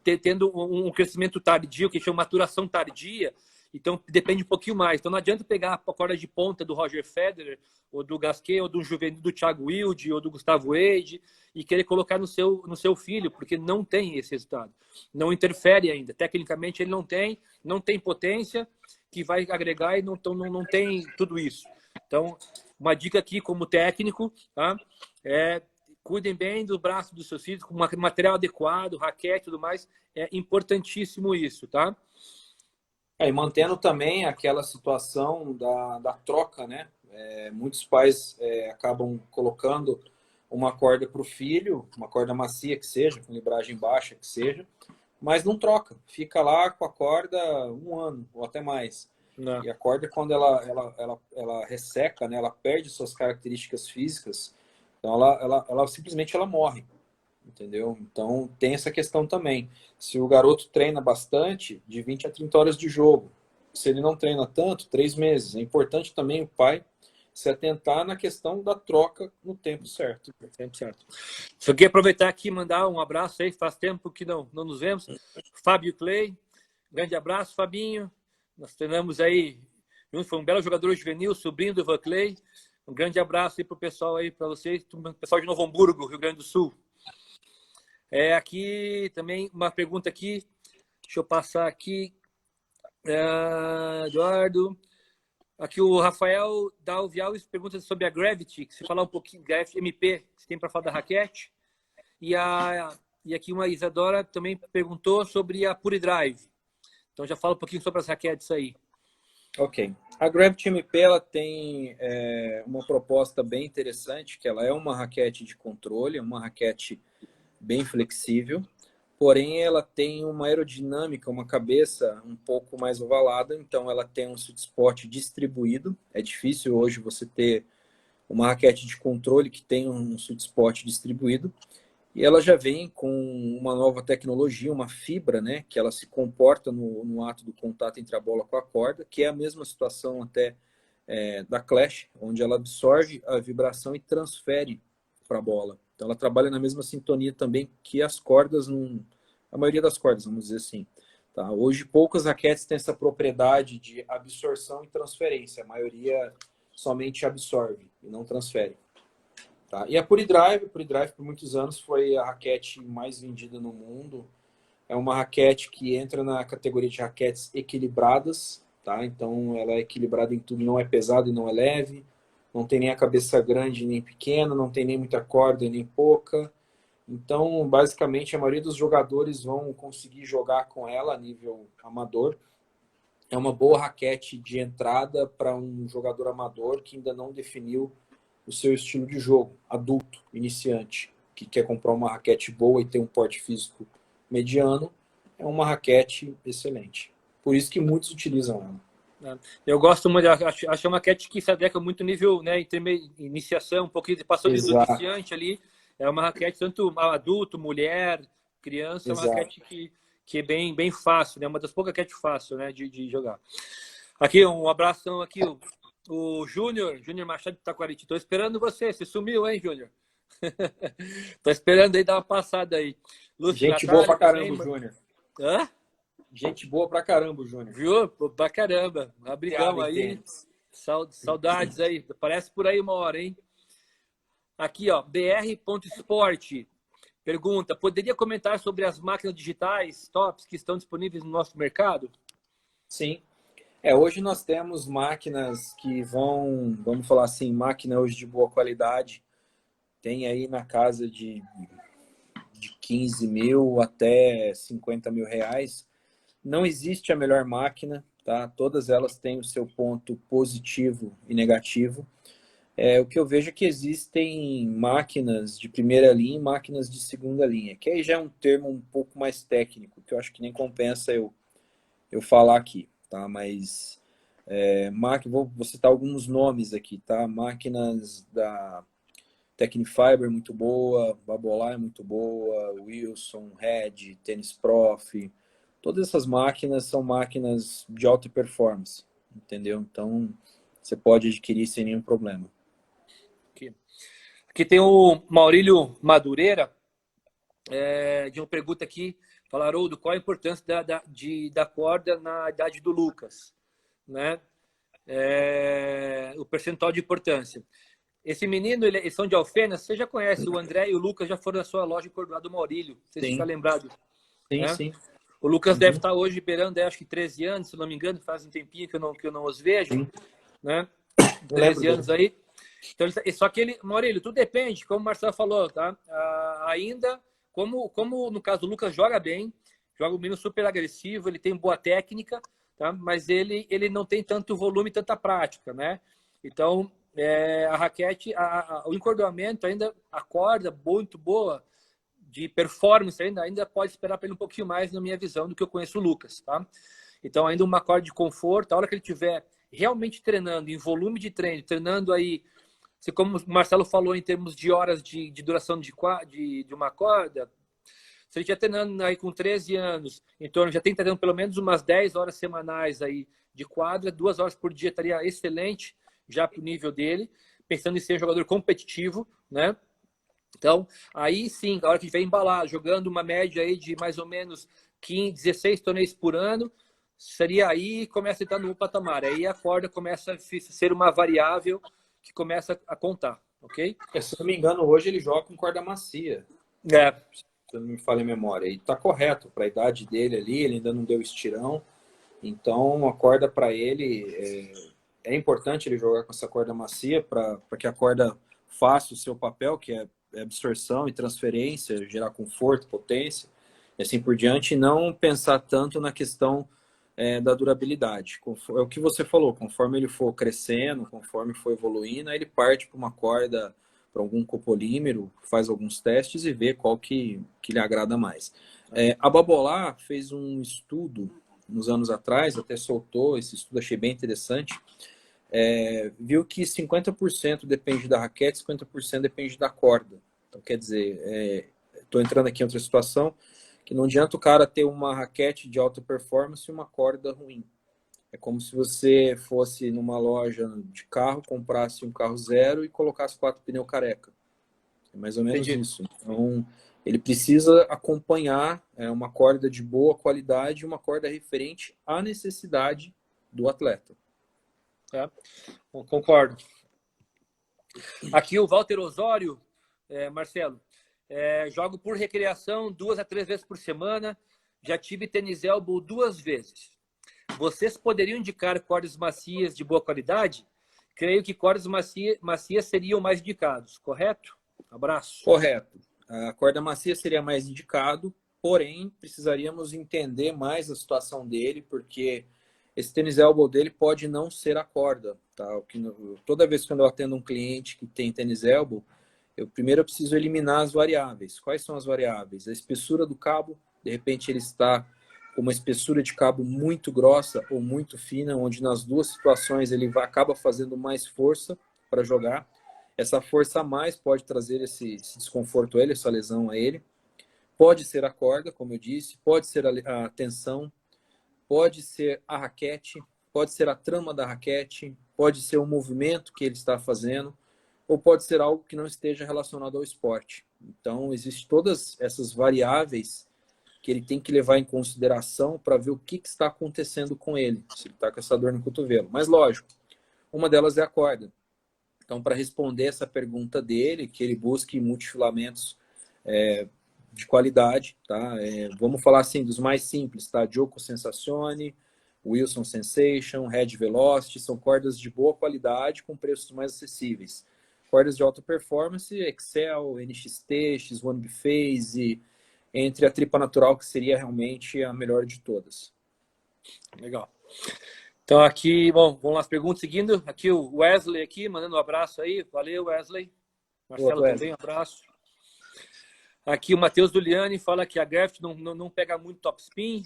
tendo um crescimento tardio, que chama maturação tardia. Então, depende um pouquinho mais. Então, não adianta pegar a corda de ponta do Roger Federer, ou do Gasquet, ou do juvenil do Thiago Wilde, ou do Gustavo Eide, e querer colocar no seu filho, porque não tem esse resultado. Não interfere ainda. Tecnicamente, ele não tem potência que vai agregar e não tem tudo isso. Então, uma dica aqui como técnico, tá? Cuidem bem do braço dos seus filhos, com material adequado, raquete e tudo mais. É importantíssimo isso, tá? E mantendo também aquela situação da troca, né? Muitos pais acabam colocando uma corda para o filho, uma corda macia que seja, com libragem baixa que seja, mas não troca. Fica lá com a corda 1 ano ou até mais. Não. E a corda, quando ela resseca, né? Ela perde suas características físicas, Então, ela simplesmente ela morre, entendeu? Então, tem essa questão também. Se o garoto treina bastante, de 20 a 30 horas de jogo. Se ele não treina tanto, 3 meses. É importante também o pai se atentar na questão da troca no tempo certo. No tempo certo. Só queria aproveitar aqui e mandar um abraço aí, faz tempo que não nos vemos. Fábio Clay, grande abraço, Fabinho. Nós treinamos aí, foi um belo jogador juvenil, sobrinho do Ivan Clay. Um grande abraço aí para o pessoal aí, para vocês, pessoal de Novo Hamburgo, Rio Grande do Sul. Aqui também uma pergunta aqui, deixa eu passar aqui. Eduardo. Aqui o Rafael Dalvial pergunta sobre a Gravity, que você falar um pouquinho da FMP, que você tem para falar da raquete. E aqui uma Isadora também perguntou sobre a Pure Drive. Então já fala um pouquinho sobre as raquetes aí. Ok. A Gravity MP ela tem uma proposta bem interessante, que ela é uma raquete de controle, uma raquete bem flexível, porém ela tem uma aerodinâmica, uma cabeça um pouco mais ovalada, então ela tem um sweet spot distribuído. É difícil hoje você ter uma raquete de controle que tem um sweet spot distribuído. E ela já vem com uma nova tecnologia, uma fibra, né, que ela se comporta no ato do contato entre a bola com a corda, que é a mesma situação até da Clash, onde ela absorve a vibração e transfere para a bola. Então ela trabalha na mesma sintonia também que as cordas, a maioria das cordas, vamos dizer assim. Tá? Hoje poucas raquetes têm essa propriedade de absorção e transferência, a maioria somente absorve e não transfere. Tá? E a Pure Drive por muitos anos foi a raquete mais vendida no mundo. É uma raquete que entra na categoria de raquetes equilibradas, tá? Então ela é equilibrada em tudo, não é pesada e não é leve, não tem nem a cabeça grande nem pequena, não tem nem muita corda nem pouca. Então, basicamente, a maioria dos jogadores vão conseguir jogar com ela a nível amador. É uma boa raquete de entrada para um jogador amador que ainda não definiu o seu estilo de jogo, adulto, iniciante, que quer comprar uma raquete boa e ter um porte físico mediano. É uma raquete excelente. Por isso que muitos utilizam ela. Eu gosto muito, acho uma raquete que se adequa muito nível, né, iniciação, um pouquinho, passou de iniciante ali. É uma raquete tanto adulto, mulher, criança, é uma raquete que é bem fácil, né? Uma das poucas raquetes fácil, né, de jogar. Aqui, um abração aqui, o Júnior Machado de Taquariti. Tô esperando você sumiu, hein, Júnior? Tô esperando aí dar uma passada aí. Lúcio, gente Natália, boa pra caramba, também, Júnior. Hã? Gente boa pra caramba, Júnior. Viu? Pra caramba. Abrigão aí. Saudades aí. Parece por aí uma hora, hein? Aqui, ó, br.sport pergunta, poderia comentar sobre as máquinas digitais tops que estão disponíveis no nosso mercado? Sim. Hoje nós temos máquinas que vamos falar assim, máquina hoje de boa qualidade. Tem aí na casa de 15 mil até 50 mil reais. Não existe a melhor máquina, tá? Todas elas têm o seu ponto positivo e negativo. O que eu vejo é que existem máquinas de primeira linha e máquinas de segunda linha, que aí já é um termo um pouco mais técnico, que eu acho que nem compensa eu falar aqui, tá? Mas vou citar alguns nomes aqui, tá? Máquinas da Tecnifiber muito boa, Babolat é muito boa, Wilson, Red, Tennis Prof. Todas essas máquinas são máquinas de alta performance, entendeu? Então você pode adquirir sem nenhum problema. Aqui tem o Maurílio Madureira, de uma pergunta aqui, fala, Haroldo, qual a importância da corda na idade do Lucas? Né? O percentual de importância. Esse menino, eles são de Alfenas, você já conhece, o André e o Lucas já foram na sua loja em Cordoado do Maurílio, você fica lembrado? Sim, né? Sim. O Lucas deve estar hoje beirando, acho que 13 anos, se não me engano, faz um tempinho que eu não os vejo, né? 13 anos aí. Então, só que Maurílio, tudo depende, como o Marcelo falou, tá? Ainda, como no caso do Lucas joga bem, joga um menino super agressivo, ele tem boa técnica, tá? Mas ele não tem tanto volume, tanta prática, né? Então, a raquete, o encordoamento ainda, a corda muito boa, de performance ainda pode esperar para ele um pouquinho mais, na minha visão, do que eu conheço o Lucas, tá? Então, ainda uma corda de conforto, a hora que ele estiver realmente treinando, em volume de treino, treinando aí se como o Marcelo falou em termos de horas de duração de uma corda, se ele já treinando aí com 13 anos, em torno, já tem treinando pelo menos umas 10 horas semanais aí de quadra, 2 horas por dia estaria excelente já para o nível dele, pensando em ser um jogador competitivo, né? Então, aí sim, a hora que tiver embalar, jogando uma média aí de mais ou menos 15, 16 torneios por ano, seria aí começa a entrar no patamar. Aí a corda começa a ser uma variável que começa a contar, ok? Se não me engano, hoje ele joga com corda macia. É. Se eu não me falha a memória. E tá correto para a idade dele ali, ele ainda não deu estirão. Então, a corda para ele é importante ele jogar com essa corda macia para que a corda faça o seu papel, que é absorção e transferência, gerar conforto, potência, e assim por diante, e não pensar tanto na questão da durabilidade. É o que você falou, conforme ele for crescendo, conforme for evoluindo, aí ele parte para uma corda, para algum copolímero, faz alguns testes e vê qual que lhe agrada mais. A Babolá fez um estudo uns anos atrás, até soltou esse estudo, achei bem interessante, viu que 50% depende da raquete, 50% depende da corda. Então, quer dizer, estou entrando aqui em outra situação, que não adianta o cara ter uma raquete de alta performance e uma corda ruim. É como se você fosse numa loja de carro, comprasse um carro zero e colocasse 4 pneus careca. É mais ou menos Entendi. isso. Então, ele precisa acompanhar uma corda de boa qualidade e uma corda referente à necessidade do atleta. Concordo. Aqui o Walter Osório, Marcelo, jogo por recreação 2 a 3 vezes por semana. Já tive tênis elbow 2 vezes. Vocês poderiam indicar cordas macias de boa qualidade? Creio que cordas macias seriam mais indicados, correto? Abraço. Correto. A corda macia seria mais indicado, porém precisaríamos entender mais a situação dele, porque esse tênis elbow dele pode não ser a corda. Tá? Toda vez que eu atendo um cliente que tem tênis elbow, eu primeiro preciso eliminar as variáveis. Quais são as variáveis? A espessura do cabo, de repente ele está com uma espessura de cabo muito grossa ou muito fina, onde nas duas situações ele acaba fazendo mais força para jogar. Essa força a mais pode trazer esse desconforto a ele, essa lesão a ele. Pode ser a corda, como eu disse, pode ser a tensão, pode ser a raquete, pode ser a trama da raquete, pode ser o movimento que ele está fazendo, ou pode ser algo que não esteja relacionado ao esporte. Então, existem todas essas variáveis que ele tem que levar em consideração para ver o que está acontecendo com ele, se ele está com essa dor no cotovelo. Mas, lógico, uma delas é a corda. Então, para responder essa pergunta dele, que ele busque multifilamentos de qualidade, tá? Vamos falar assim dos mais simples, tá? Joko Sensazione, Wilson Sensation, Red Velocity, são cordas de boa qualidade com preços mais acessíveis. Cordas de alta performance, Excel, NXT, X1 Biphase, entre a tripa natural, que seria realmente a melhor de todas. Legal. Então aqui, bom, vamos lá as perguntas seguindo. Aqui o Wesley aqui, mandando um abraço aí. Valeu, Wesley. Marcelo também, um abraço. Aqui o Matheus Duliani fala que a Graft não pega muito topspin,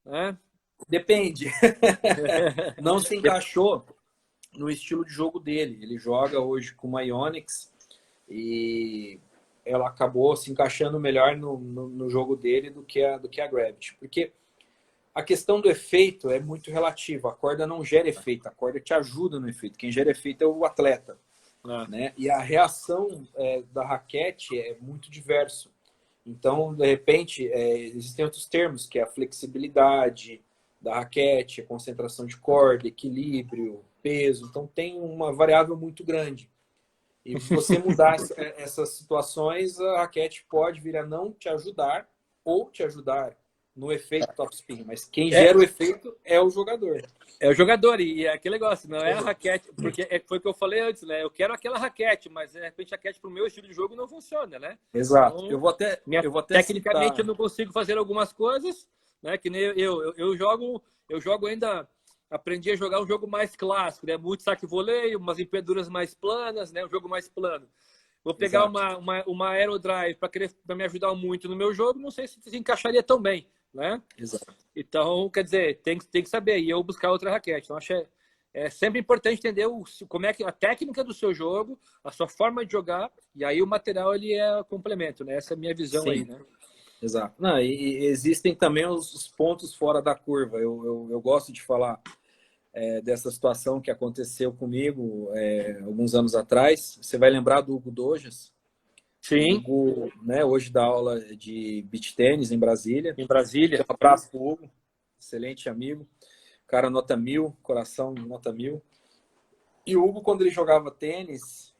né? Depende. Não se encaixou no estilo de jogo dele. Ele joga hoje com uma Ionix e ela acabou se encaixando melhor no jogo dele do que a Gravity. Porque a questão do efeito é muito relativa. A corda não gera efeito, a corda te ajuda no efeito. Quem gera efeito é o atleta. Né? E a reação da raquete é muito diverso. Então, de repente, existem outros termos, que é a flexibilidade da raquete, a concentração de corda, equilíbrio, peso. Então, tem uma variável muito grande. E se você mudar essas situações, a raquete pode vir a não te ajudar ou te ajudar no efeito topspin. Mas quem gera o efeito é o jogador. É o jogador, e é aquele negócio, não é a raquete, porque foi o que eu falei antes, né? Eu quero aquela raquete, mas de repente a raquete pro meu estilo de jogo não funciona, né? Exato. Então, eu vou até tecnicamente citar... eu não consigo fazer algumas coisas, né? Que nem eu jogo ainda, aprendi a jogar um jogo mais clássico, né? Muito saque e voleio, umas empeduras mais planas, né? Um jogo mais plano. Vou pegar uma aerodrive para me ajudar muito no meu jogo, não sei se encaixaria tão bem, né? Exato. Então, quer dizer, tem que saber. E eu buscar outra raquete. Então, é sempre importante entender como é que a técnica do seu jogo, a sua forma de jogar, e aí o material ele é complemento, né? Essa é a minha visão. Sim. Aí, né? Exato. Não, e existem também os pontos fora da curva. Eu gosto de falar dessa situação que aconteceu comigo alguns anos atrás. Você vai lembrar do Hugo Dojas? Sim. O Hugo, né, hoje dá aula de beach tênis em Brasília. Em Brasília. Um abraço pro Hugo, excelente amigo. Cara nota 1000, coração nota 1000. E o Hugo, quando ele jogava tênis,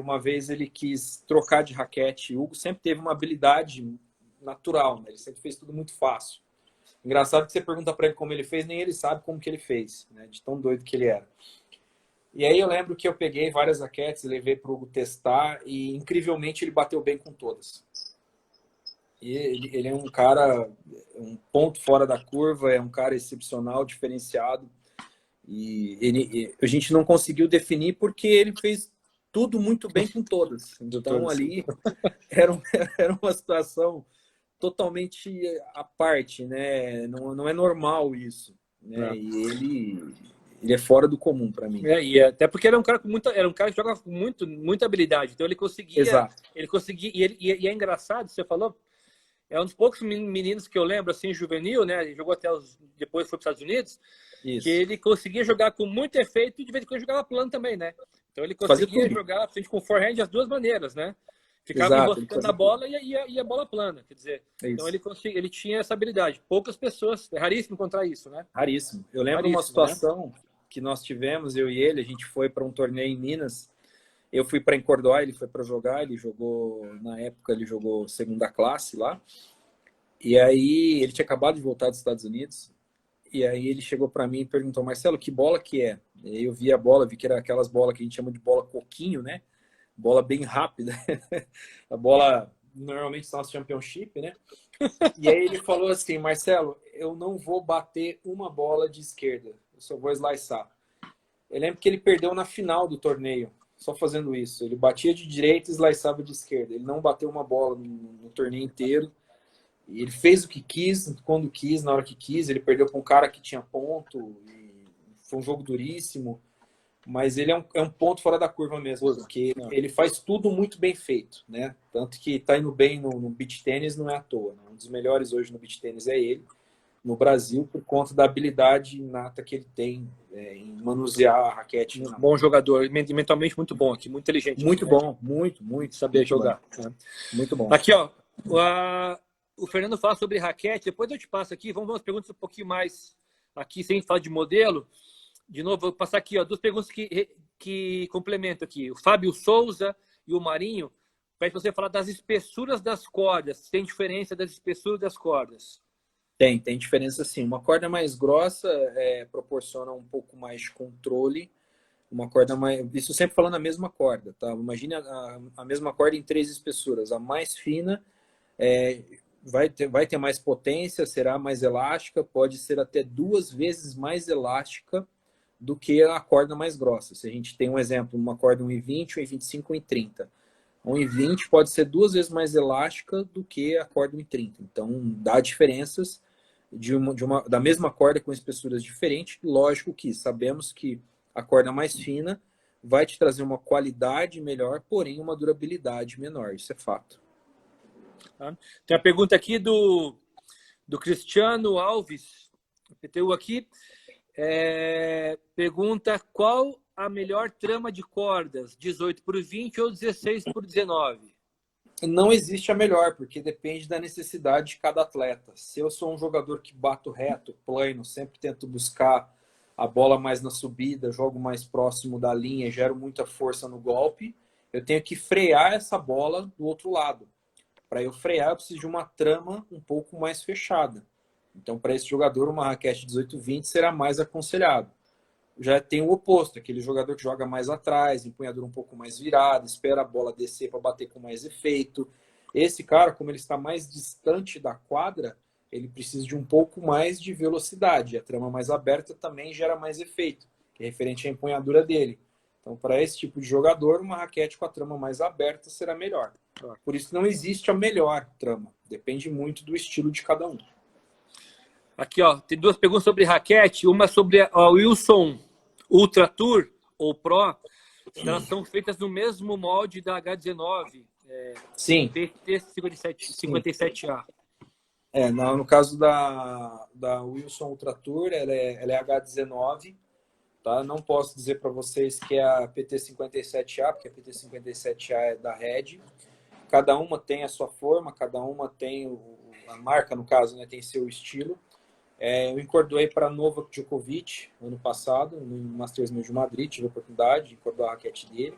uma vez ele quis trocar de raquete. O Hugo sempre teve uma habilidade natural, né? Ele sempre fez tudo muito fácil. Engraçado que você pergunta para ele como ele fez, nem ele sabe como que ele fez, né? De tão doido que ele era. E aí eu lembro que eu peguei várias raquetes, levei para o Hugo testar e, incrivelmente, ele bateu bem com todas. E ele é um cara, um ponto fora da curva, é um cara excepcional, diferenciado. E a gente não conseguiu definir porque ele fez tudo muito bem com todas. Então, ali era uma situação totalmente à parte, né? Não é normal isso, né? E ele é fora do comum para mim. E até porque ele é um cara que joga com muita habilidade. Então ele conseguia, exato. E é engraçado, você falou, é um dos poucos meninos que eu lembro assim, juvenil, né? Ele jogou depois foi para os Estados Unidos. Isso. Que ele conseguia jogar com muito efeito e de vez em quando jogava plano também, né? Então ele conseguia jogar com forehand das duas maneiras, né? Ficava enroscando na bola e a bola plana, quer dizer. Então ele tinha essa habilidade. Poucas pessoas, é raríssimo encontrar isso, né? Raríssimo. Eu lembro uma situação que nós tivemos, eu e ele, a gente foi para um torneio em Minas. Eu fui para Encordó, ele foi para jogar, na época ele jogou segunda classe lá. E aí ele tinha acabado de voltar dos Estados Unidos. E aí ele chegou para mim e perguntou: Marcelo, que bola que é? E aí eu vi a bola, vi que era aquelas bolas que a gente chama de bola coquinho, né? Bola bem rápida. A bola, normalmente são as Championship, né? E aí ele falou assim: Marcelo, eu não vou bater uma bola de esquerda, eu só vou slicear. Eu lembro que ele perdeu na final do torneio, só fazendo isso. Ele batia de direita e sliceava de esquerda. Ele não bateu uma bola no torneio inteiro. E ele fez o que quis, quando quis, na hora que quis. Ele perdeu para um cara que tinha ponto. E foi um jogo duríssimo. Mas ele é um ponto fora da curva mesmo, porque ele faz tudo muito bem feito, né? Tanto que está indo bem no beach tênis não é à toa. Né? Um dos melhores hoje no beach tênis é ele, no Brasil, por conta da habilidade inata que ele tem em manusear a raquete. Um bom jogador, mentalmente muito bom aqui, muito inteligente. Muito bom, muito. Saber jogar. Né? Muito bom. Aqui, ó, o Fernando fala sobre raquete, depois eu te passo aqui, vamos ver umas perguntas um pouquinho mais aqui, sem falar de modelo. De novo, vou passar aqui, ó, duas perguntas que complementam aqui. O Fábio Souza e o Marinho pede para você falar das espessuras das cordas. Tem diferença das espessuras das cordas? Tem diferença sim. Uma corda mais grossa proporciona um pouco mais de controle. Uma corda mais... Isso sempre falando a mesma corda, tá? Imagine a mesma corda em 3 espessuras. A mais fina vai ter mais potência, será mais elástica, pode ser até 2 vezes mais elástica do que a corda mais grossa. Se a gente tem um exemplo, uma corda 1,20, 1,25, 1,30. 1,20 pode ser 2 vezes mais elástica do que a corda 1,30. Então, dá diferenças da mesma corda com espessuras diferentes. Lógico que sabemos que a corda mais fina vai te trazer uma qualidade melhor, porém uma durabilidade menor. Isso é fato. Tem a pergunta aqui do Cristiano Alves, PTU aqui. Pergunta qual a melhor trama de cordas, 18 por 20 ou 16 por 19? Não existe a melhor, porque depende da necessidade de cada atleta. Se eu sou um jogador que bato reto, plano, sempre tento buscar a bola mais na subida, jogo mais próximo da linha, gero muita força no golpe, eu tenho que frear essa bola do outro lado. Para eu frear, eu preciso de uma trama um pouco mais fechada. Então, para esse jogador, uma raquete 18-20 será mais aconselhado. Já tem o oposto, aquele jogador que joga mais atrás, empunhadura um pouco mais virada, espera a bola descer para bater com mais efeito. Esse cara, como ele está mais distante da quadra, ele precisa de um pouco mais de velocidade. A trama mais aberta também gera mais efeito, que é referente à empunhadura dele. Então, para esse tipo de jogador, uma raquete com a trama mais aberta será melhor. Por isso, não existe a melhor trama. Depende muito do estilo de cada um. Aqui, ó, tem 2 perguntas sobre raquete. Uma sobre o Wilson Ultra Tour ou Pro, elas são feitas no mesmo molde da H19, Sim. PT57A. No caso da Wilson Ultra Tour, ela é H19, tá? Não posso dizer para vocês que é a PT57A, porque a PT57A é da Red. Cada uma tem a sua forma, cada uma tem a marca, no caso, né, tem seu estilo. Eu encordoei para Novak Djokovic ano passado, no Masters 1000 de Madrid, tive a oportunidade de encordar a raquete dele.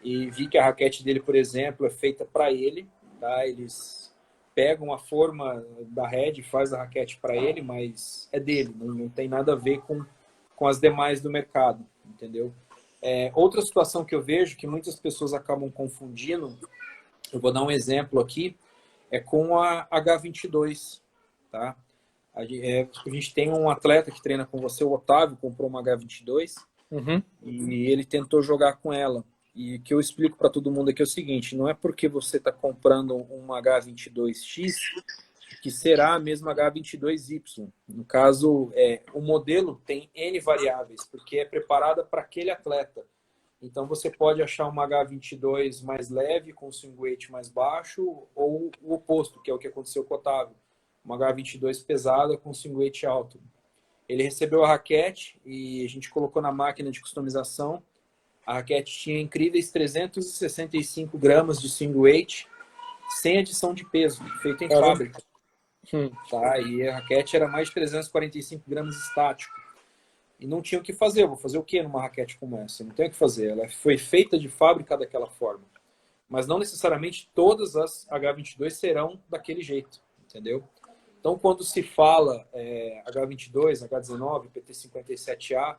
E vi que a raquete dele, por exemplo, é feita para ele. Tá? Eles pegam a forma da Red, faz a raquete para ele, mas é dele, não tem nada a ver com as demais do mercado, entendeu? Outra situação que eu vejo, que muitas pessoas acabam confundindo, eu vou dar um exemplo aqui, é com a H22, tá? A gente tem um atleta que treina com você, o Otávio, comprou uma H22 e ele tentou jogar com ela. E o que eu explico para todo mundo aqui é o seguinte, não é porque você está comprando uma H22X que será a mesma H22Y. No caso, o modelo tem N variáveis, porque é preparada para aquele atleta. Então, você pode achar uma H22 mais leve, com swing weight mais baixo, ou o oposto, que é o que aconteceu com o Otávio. Uma H22 pesada, com swing weight alto. Ele recebeu a raquete e a gente colocou na máquina de customização. A raquete tinha incríveis 365 gramas de swing weight, sem adição de peso, feito em fábrica. Tá? E a raquete era mais de 345 gramas estático. E não tinha o que fazer. Eu vou fazer o que numa raquete como essa? Não tem o que fazer. Ela foi feita de fábrica daquela forma. Mas não necessariamente todas as H22 serão daquele jeito. Entendeu? Então, quando se fala H22, H19, PT57A,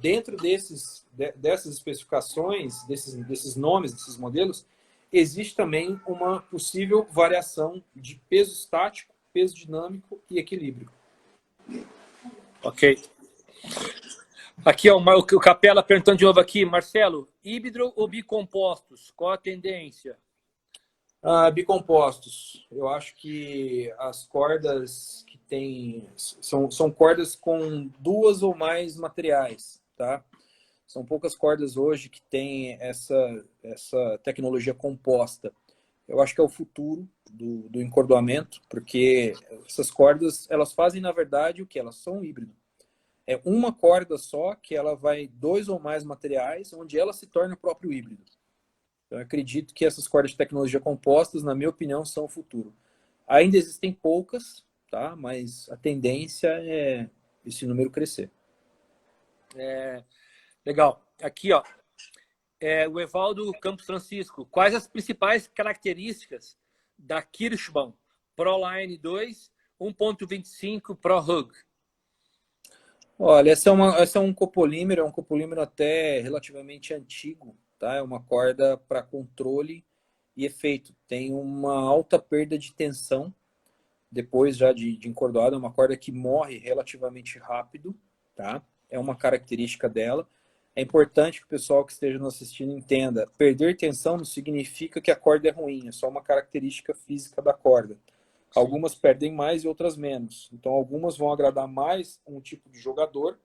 dentro dessas especificações, desses nomes, desses modelos, existe também uma possível variação de peso estático, peso dinâmico e equilíbrio. Ok. Aqui, ó, o Capela perguntando de novo aqui, Marcelo, híbrido ou bicompostos? Qual a tendência? Bicompostos. Eu acho que as cordas que tem são cordas com duas ou mais materiais, tá? São poucas cordas hoje que tem essa tecnologia composta. Eu acho que é o futuro do encordoamento, porque essas cordas, elas fazem, na verdade, o que? Elas são um híbrido. É uma corda só que ela vai dois ou mais materiais, onde ela se torna o próprio híbrido. Então, eu acredito que essas cordas de tecnologia compostas, na minha opinião, são o futuro. Ainda existem poucas, tá? Mas a tendência é esse número crescer. Legal. Aqui, ó, o Evaldo Campos Francisco. Quais as principais características da Kirschbaum ProLine 2 1.25 Pro Hug? Olha, essa é um copolímero, é um copolímero até relativamente antigo, tá? É uma corda para controle e efeito. Tem uma alta perda de tensão depois já de encordoada, é uma corda que morre relativamente rápido, tá? É uma característica dela. É importante que o pessoal que esteja nos assistindo entenda, perder tensão não significa que a corda é ruim, é só uma característica física da corda. Algumas perdem mais e outras menos. Então, algumas vão agradar mais um tipo de jogador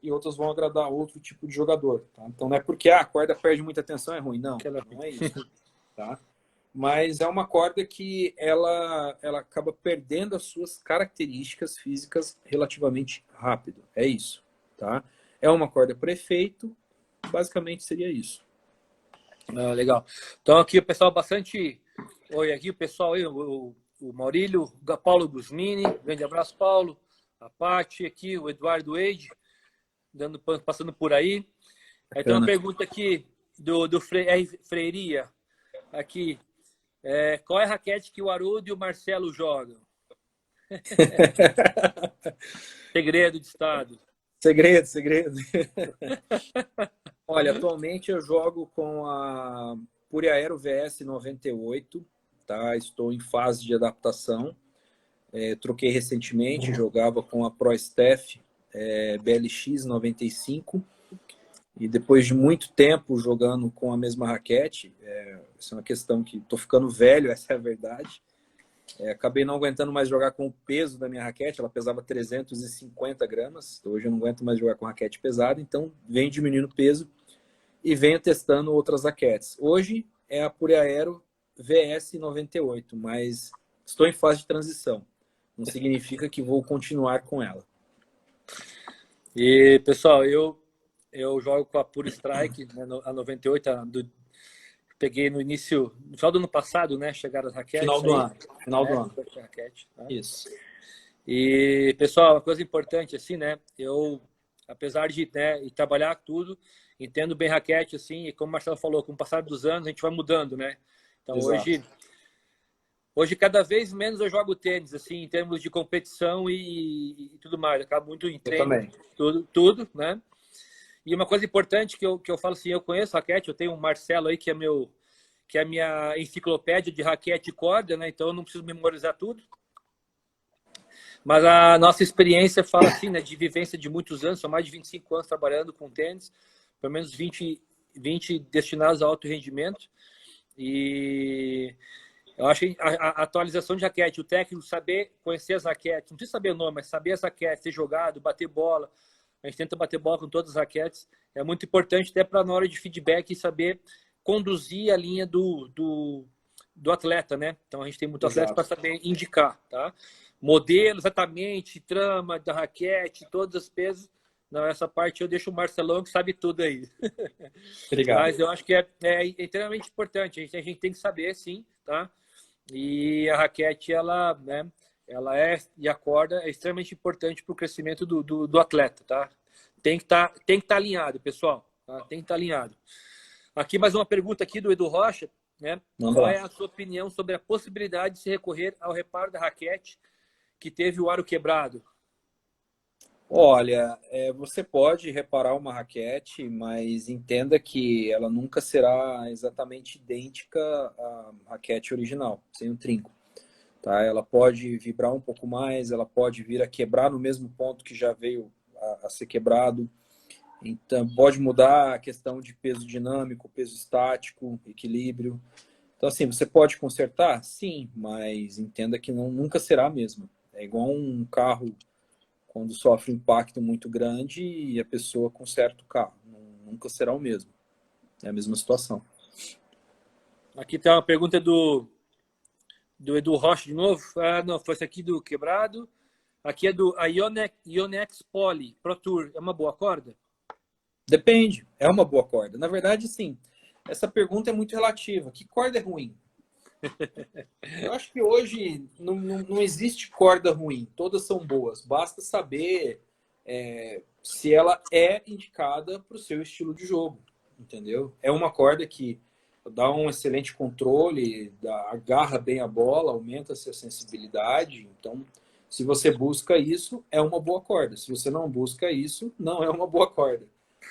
e outras vão agradar outro tipo de jogador. Tá? Então, não é porque a corda perde muita tensão é ruim. Não, não é isso. Tá? Mas é uma corda que ela acaba perdendo as suas características físicas relativamente rápido. É isso. Tá? É uma corda por efeito. Basicamente, seria isso. Legal. Então, aqui o pessoal bastante... Oi, aqui o pessoal aí, o Maurílio, o Paulo Gusmini, grande abraço, Paulo, a Paty aqui, o Eduardo Eide, passando por aí. Aí tem uma pergunta aqui do Freiria, aqui, qual é a raquete que o Haroldo e o Marcelo jogam? Segredo de estado. Segredo. Olha, atualmente eu jogo com a Pure Aero VS 98, tá? Estou em fase de adaptação. Troquei recentemente, jogava com a Pro Staff BLX 95. E depois de muito tempo jogando com a mesma raquete, isso é uma questão que estou ficando velho, essa é a verdade. Acabei não aguentando mais jogar com o peso da minha raquete, ela pesava 350 gramas, hoje eu não aguento mais jogar com raquete pesada, então venho diminuindo o peso e venho testando outras raquetes. Hoje é a Pure Aero VS 98, mas estou em fase de transição, não significa que vou continuar com ela. E, pessoal, eu jogo com a Pure Strike, né, a 98, peguei no final do ano passado, né? Chegaram as raquetes. Final do ano. Raquete, né? Isso. E, pessoal, uma coisa importante, assim, né? Eu, apesar de trabalhar tudo, entendo bem raquete, assim, e como o Marcelo falou, com o passar dos anos, a gente vai mudando, né? Então, hoje, cada vez menos eu jogo tênis, assim, em termos de competição e tudo mais. Eu acabo muito em treino, tudo, né? E uma coisa importante que eu falo assim, eu conheço raquete, eu tenho um Marcelo aí que é a minha enciclopédia de raquete e corda, né? Então eu não preciso memorizar tudo. Mas a nossa experiência fala assim, né? De vivência de muitos anos, são mais de 25 anos trabalhando com tênis, pelo menos 20 destinados a alto rendimento. E eu acho que a atualização de raquete, o técnico saber conhecer as raquetes, não precisa saber o nome, mas saber as raquetes, ter jogado, bater bola. A gente tenta bater bola com todas as raquetes. É muito importante até para na hora de feedback saber conduzir a linha do atleta, né? Então a gente tem muito atleta para saber indicar, tá? Modelo exatamente, trama da raquete, todos os pesos. Não, essa parte eu deixo o Marcelão que sabe tudo aí. Obrigado. Mas eu acho que é extremamente importante. A gente tem que saber, sim, tá? E a raquete, ela e a corda é extremamente importante para o crescimento do atleta, tá? Tem que estar alinhado, pessoal. Tá? Tem que estar alinhado. Aqui mais uma pergunta aqui do Edu Rocha, né? Qual é a sua opinião sobre a possibilidade de se recorrer ao reparo da raquete que teve o aro quebrado? Olha, você pode reparar uma raquete, mas entenda que ela nunca será exatamente idêntica à raquete original, sem o trinco. Tá? Ela pode vibrar um pouco mais, ela pode vir a quebrar no mesmo ponto que já veio a ser quebrado. Então, pode mudar a questão de peso dinâmico, peso estático, equilíbrio. Então, assim, você pode consertar? Sim, mas entenda que nunca será a mesma. É igual um carro quando sofre um impacto muito grande e a pessoa conserta o carro. Nunca será o mesmo. É a mesma situação. Aqui tem uma pergunta do Edu Rocha de novo. Ah, não, foi esse aqui do quebrado. Aqui é do Ionex Poly Pro Tour. É uma boa corda? Depende. É uma boa corda. Na verdade, sim. Essa pergunta é muito relativa. Que corda é ruim? Eu acho que hoje não existe corda ruim. Todas são boas. Basta saber se ela é indicada para o seu estilo de jogo. Entendeu? É uma corda que dá um excelente controle, agarra bem a bola, aumenta a sua sensibilidade. Então, se você busca isso, é uma boa corda. Se você não busca isso, não é uma boa corda.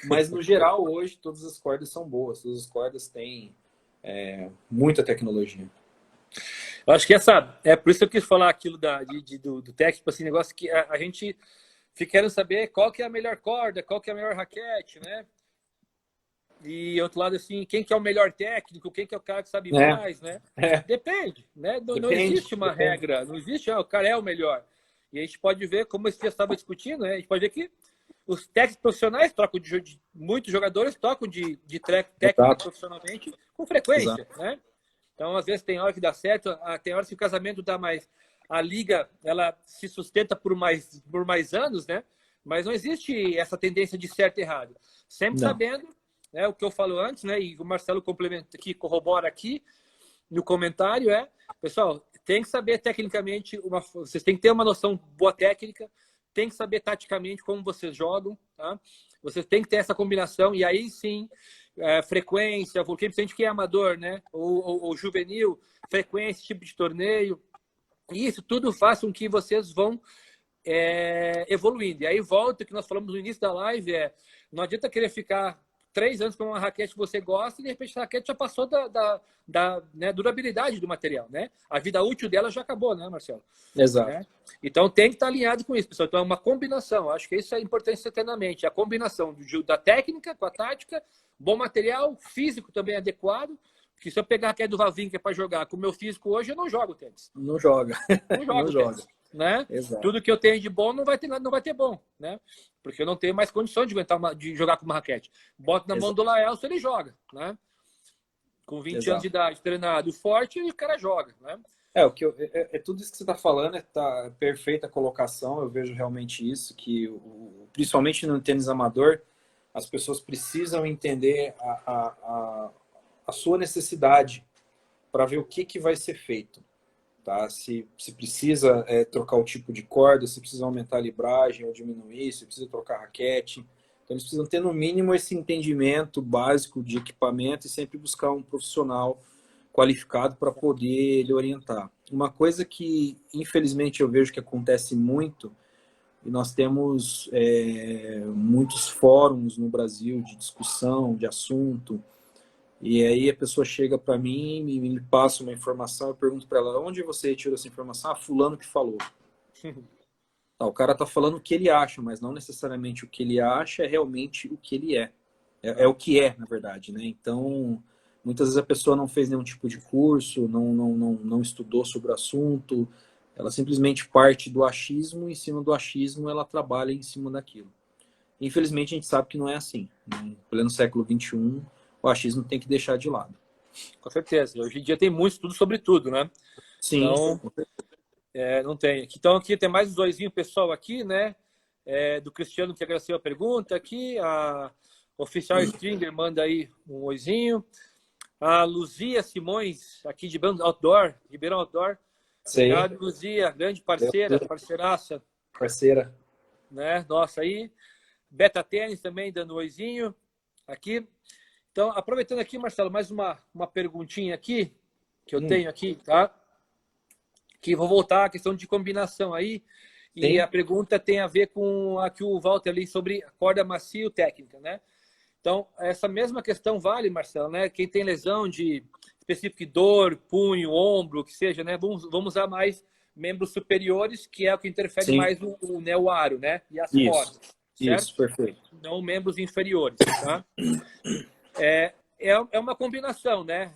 Mas, no geral, hoje, todas as cordas são boas. Todas as cordas têm muita tecnologia. Eu acho que é por isso que eu quis falar aquilo do técnico, assim, negócio que a gente fica querendo saber qual que é a melhor corda, qual que é a melhor raquete, né? E outro lado, assim, quem que é o melhor técnico, quem que é o cara que sabe mais, né? Depende, né? Não existe uma regra, não existe, o cara é o melhor. E a gente pode ver, como esse dia estava discutindo, né? A gente pode ver que os técnicos profissionais trocam muitos jogadores trocam de técnico profissionalmente com frequência, né? Então, às vezes, tem hora que dá certo, tem horas que o casamento dá mais. A liga, ela se sustenta por mais anos, né? Mas não existe essa tendência de certo e errado. Sempre sabendo, né, o que eu falo antes, né? E o Marcelo complementa aqui, corrobora aqui no comentário, pessoal, tem que saber tecnicamente, vocês têm que ter uma noção boa técnica, tem que saber taticamente como vocês jogam, tá? Vocês têm que ter essa combinação, e aí sim, frequência, porque principalmente quem é amador, né? Ou juvenil, frequência, tipo de torneio. E isso tudo faz com que vocês vão evoluindo. E aí volta o que nós falamos no início da live, não adianta querer ficar 3 anos com uma raquete que você gosta e de repente a raquete já passou da durabilidade do material, né? A vida útil dela já acabou, né, Marcelo? Exato. Né? Então tem que estar alinhado com isso, pessoal. Então é uma combinação. Acho que isso é importante você ter na mente. A combinação da técnica com a tática, bom material, físico também adequado, Porque se eu pegar a raquete do Wawrinka para jogar com o meu físico hoje, eu não jogo tênis. Não joga. Não jogo Não joga. tênis, né? Exato. Tudo que eu tenho de bom não vai ter bom, né? Porque eu não tenho mais condições de aguentar de jogar com uma raquete. Bota na mão do Laelso, ele joga, né? Com 20 anos de idade, treinado forte, o cara joga, né? Tudo isso que você está falando, tá perfeita a colocação. Eu vejo realmente isso, que principalmente no tênis amador, as pessoas precisam entender a sua necessidade para ver o que vai ser feito. Tá? Se precisa trocar o tipo de corda, se precisa aumentar a libragem ou diminuir, se precisa trocar raquete. Então, eles precisam ter, no mínimo, esse entendimento básico de equipamento e sempre buscar um profissional qualificado para poder lhe orientar. Uma coisa que, infelizmente, eu vejo que acontece muito, e nós temos muitos fóruns no Brasil de discussão, de assunto, e aí a pessoa chega para mim, me passa uma informação, eu pergunto para ela, onde você retirou essa informação? Ah, fulano que falou. O cara está falando o que ele acha, mas não necessariamente o que ele acha é realmente o que ele é. É o que é, na verdade, né? Então, muitas vezes a pessoa não fez nenhum tipo de curso, não estudou sobre o assunto, ela simplesmente parte do achismo, e em cima do achismo ela trabalha em cima daquilo. Infelizmente, a gente sabe que não é assim. Né? Em pleno século XXI, o achismo tem que deixar de lado. Com certeza. Hoje em dia tem muito estudo sobre tudo, né? Sim. Então, não tem. Então, aqui tem mais uns doisinhos pessoal aqui, né? Do Cristiano, que agradeceu a pergunta aqui. A Oficial Stringer manda aí um oizinho. A Luzia Simões, aqui de Ribeirão Outdoor. Obrigado, Luzia. Grande parceiraça. Parceira. Né? Nossa, aí. Beta Tênis também, dando um oizinho aqui. Então, aproveitando aqui, Marcelo, mais uma perguntinha aqui, que eu tenho aqui, tá? Que vou voltar à questão de combinação aí. E sim, a pergunta tem a ver com a que o Walter ali sobre corda macio técnica, né? Então, essa mesma questão vale, Marcelo, né? Quem tem lesão de específico dor, punho, ombro, que seja, né? Vamos usar mais membros superiores, que é o que interfere sim, mais o aro, né? E as cordas. Certo? Isso, perfeito. Não membros inferiores, tá? É uma combinação, né?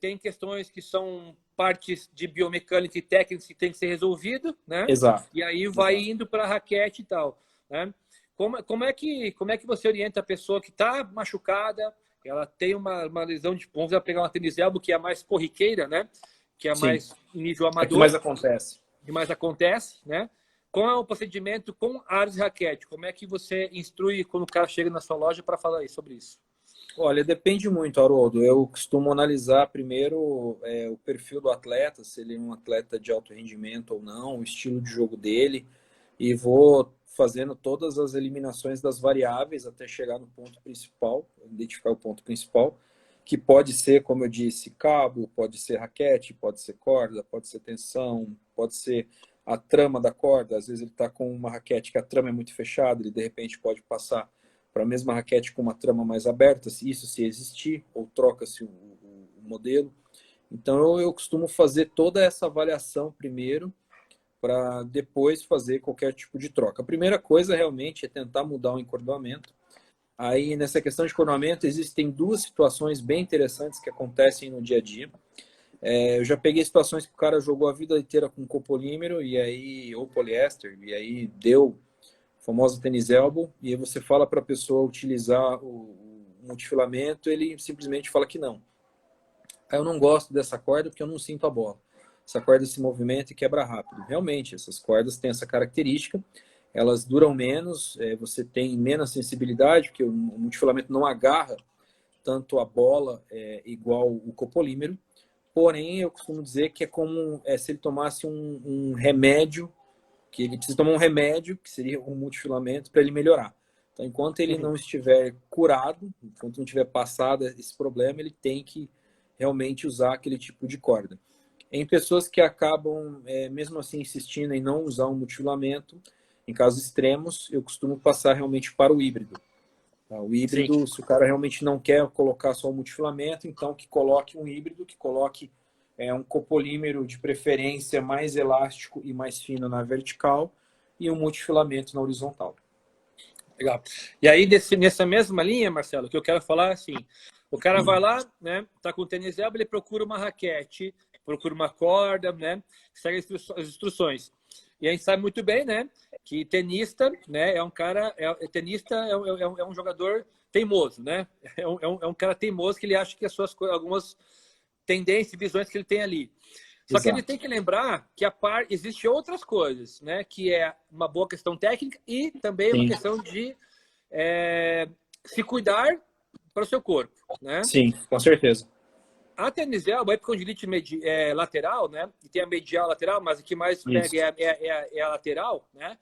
Tem questões que são partes de biomecânica e técnica que tem que ser resolvido, né? Exato. E aí vai indo para a raquete e tal, né? Como é que você orienta a pessoa que está machucada, ela tem uma lesão de, vamos pegar uma tênis elbow, que é a mais corriqueira, né? Que é mais em nível amador. É que mais acontece. Que mais acontece, né? Qual é o procedimento com aros e raquete? Como é que você instrui quando o cara chega na sua loja para falar sobre isso? Olha, depende muito, Haroldo. Eu costumo analisar primeiro o perfil do atleta, se ele é um atleta de alto rendimento ou não, o estilo de jogo dele, e vou fazendo todas as eliminações das variáveis até chegar no ponto principal, identificar o ponto principal, que pode ser, como eu disse, cabo, pode ser raquete, pode ser corda, pode ser tensão, pode ser a trama da corda. Às vezes ele está com uma raquete que a trama é muito fechada, ele de repente pode passar para a mesma raquete com uma trama mais aberta, isso se existir, ou troca-se o modelo. Então eu costumo fazer toda essa avaliação primeiro, para depois fazer qualquer tipo de troca. A primeira coisa realmente é tentar mudar o encordoamento. Aí nessa questão de encordoamento existem duas situações bem interessantes que acontecem no dia a dia. Eu já peguei situações que o cara jogou a vida inteira com copolímero e aí, ou poliéster, e aí deu famoso tênis elbow, e aí você fala para a pessoa utilizar o multifilamento, ele simplesmente fala que não. Aí eu não gosto dessa corda porque eu não sinto a bola. Essa corda se movimenta e quebra rápido. Realmente, essas cordas têm essa característica, elas duram menos, você tem menos sensibilidade, porque o multifilamento não agarra tanto a bola igual o copolímero, porém eu costumo dizer que é como se ele tomasse um remédio, que ele precisa tomar um remédio, que seria um multifilamento, para ele melhorar. Então, enquanto ele não estiver curado, enquanto não tiver passado esse problema, ele tem que realmente usar aquele tipo de corda. Em pessoas que acabam, mesmo assim, insistindo em não usar um multifilamento, em casos extremos, eu costumo passar realmente para o híbrido. Tá? O híbrido, sim, se o cara realmente não quer colocar só o multifilamento, então que coloque um híbrido, que coloque um copolímero de preferência mais elástico e mais fino na vertical e um multifilamento na horizontal. Legal. E aí, nessa mesma linha, Marcelo, que eu quero falar assim, o cara vai lá, né, tá com o tênis Elba, ele procura uma raquete, procura uma corda, né, segue as instruções. E a gente sabe muito bem, né, que tenista, né, é um cara, tenista é um jogador teimoso, né, é um cara teimoso que ele acha que as suas algumas tendências, visões que ele tem ali. Só que ele Exato. tem que lembrar que existe outras coisas, né? Que é uma boa questão técnica e também uma Sim, questão de se cuidar para o seu corpo, né? sim, com certeza. A tênis elbow é epicondilite lateral, né? E tem a medial lateral, mas o que mais pega Isso. é a lateral, né?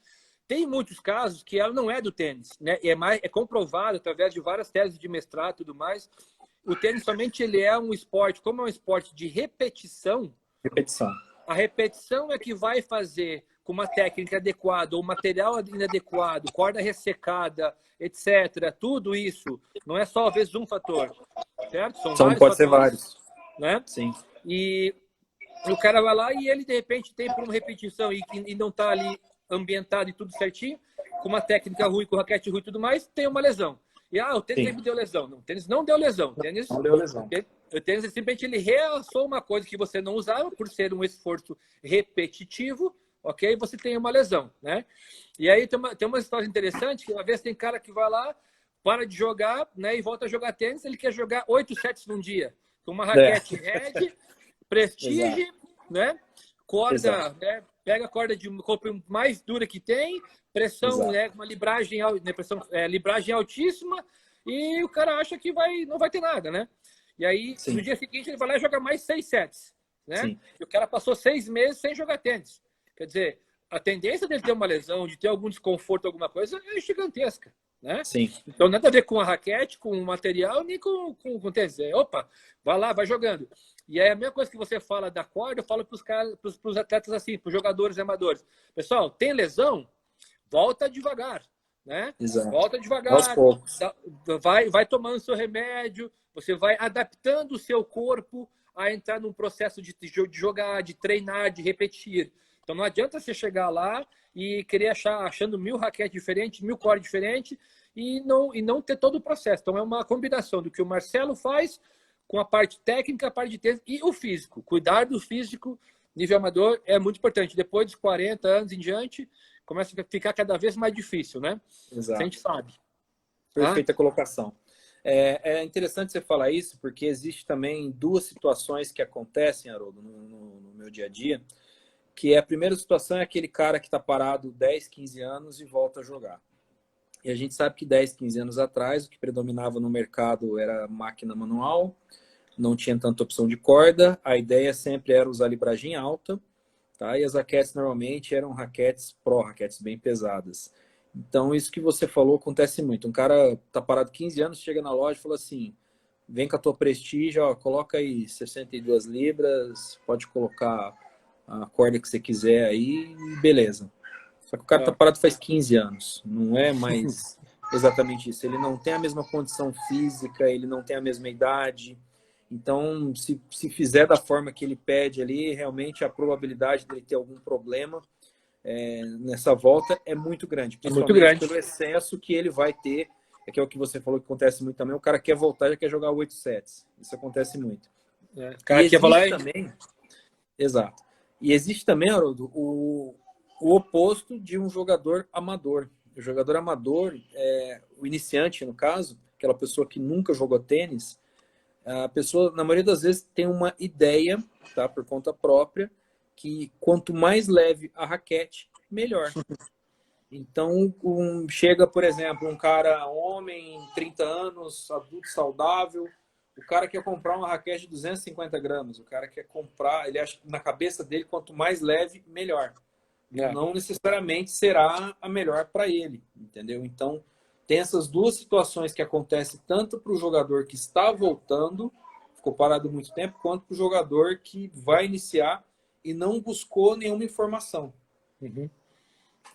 Tem muitos casos que ela não é do tênis, né? É comprovado através de várias teses de mestrado e tudo mais. O tênis somente ele é um esporte, como é um esporte de repetição, Repetição. a repetição é que vai fazer com uma técnica adequada, ou material inadequado, corda ressecada, etc. Tudo isso não é só às vezes um fator, certo? São vários Pode ser fatores, vários. né? Sim, E o cara vai lá e ele de repente tem por uma repetição e não está ali ambientado e tudo certinho, com uma técnica ruim, com raquete ruim e tudo mais, tem uma lesão. E o tênis sim. me deu lesão. Não, o tênis não deu lesão. O tênis Não deu lesão. o tênis simplesmente ele realçou uma coisa que você não usava por ser um esforço repetitivo, ok? Você tem uma lesão, né? E aí tem uma história interessante que uma vez tem cara que vai lá, para de jogar, né? E volta a jogar tênis, ele quer jogar 8 sets num dia. Com uma raquete Red, Exato. Prestige, né? Corda, Exato. né? Pega a corda de corpo mais dura que tem, pressão, Exato. né? Uma libragem, né? Libragem altíssima, e o cara acha que não vai ter nada, né? E aí, no Sim, dia seguinte, ele vai lá e joga mais 6 sets, né? sim, E o cara passou 6 meses sem jogar tênis. Quer dizer, a tendência dele ter uma lesão, de ter algum desconforto, alguma coisa, é gigantesca, né? sim. Então, nada a ver com a raquete, com o material, nem com tênis. Opa, vai lá, vai jogando. E aí, a mesma coisa que você fala da corda, eu falo para os atletas assim, para os jogadores amadores. Pessoal, tem lesão? Volta devagar, né? Exato. Volta Aos devagar, poucos. vai tomando seu remédio, você vai adaptando o seu corpo a entrar num processo de jogar, de treinar, de repetir. Então não adianta você chegar lá e querer achando 1000 raquetes diferentes, 1000 cores diferentes e não ter todo o processo. Então é uma combinação do que o Marcelo faz com a parte técnica, a parte de tênis e o físico. Cuidar do físico, nível amador, é muito importante. Depois dos 40 anos em diante, começa a ficar cada vez mais difícil, né? Isso a Exato. gente sabe. Tá? Perfeita colocação. É interessante você falar isso, porque existe também duas situações que acontecem, Haroldo, no meu dia a dia, que a primeira situação é aquele cara que está parado 10, 15 anos e volta a jogar. E a gente sabe que 10, 15 anos atrás, o que predominava no mercado era máquina manual, não tinha tanta opção de corda, a ideia sempre era usar libragem alta, tá? E as raquetes normalmente eram raquetes pro, raquetes bem pesadas. Então, isso que você falou acontece muito. Um cara tá parado 15 anos, chega na loja e fala assim, vem com a tua Prestige, ó, coloca aí 62 libras, pode colocar a corda que você quiser aí, e beleza. Só que o cara tá É. parado faz 15 anos, não é mais exatamente isso. Ele não tem a mesma condição física, ele não tem a mesma idade. Então, se fizer da forma que ele pede ali, realmente a probabilidade dele ter algum problema nessa volta é muito grande, É muito principalmente grande. pelo excesso que ele vai ter, que é o que você falou que acontece muito também, o cara quer voltar, já quer jogar 8 sets. Isso acontece muito. O E cara que ia falar, existe também, exato, e existe também, Haroldo, o oposto de um jogador amador. O jogador amador, o iniciante, no caso, aquela pessoa que nunca jogou tênis, a pessoa, na maioria das vezes, tem uma ideia, tá, por conta própria, que quanto mais leve a raquete, melhor. Então, chega, por exemplo, um cara, homem, 30 anos, adulto saudável, o cara quer comprar uma raquete de 250 gramas, o cara quer comprar, ele acha que na cabeça dele, quanto mais leve, melhor. é, Não necessariamente será a melhor para ele, entendeu? Então, tem essas duas situações que acontecem tanto para o jogador que está voltando, ficou parado muito tempo, quanto para o jogador que vai iniciar e não buscou nenhuma informação. uhum.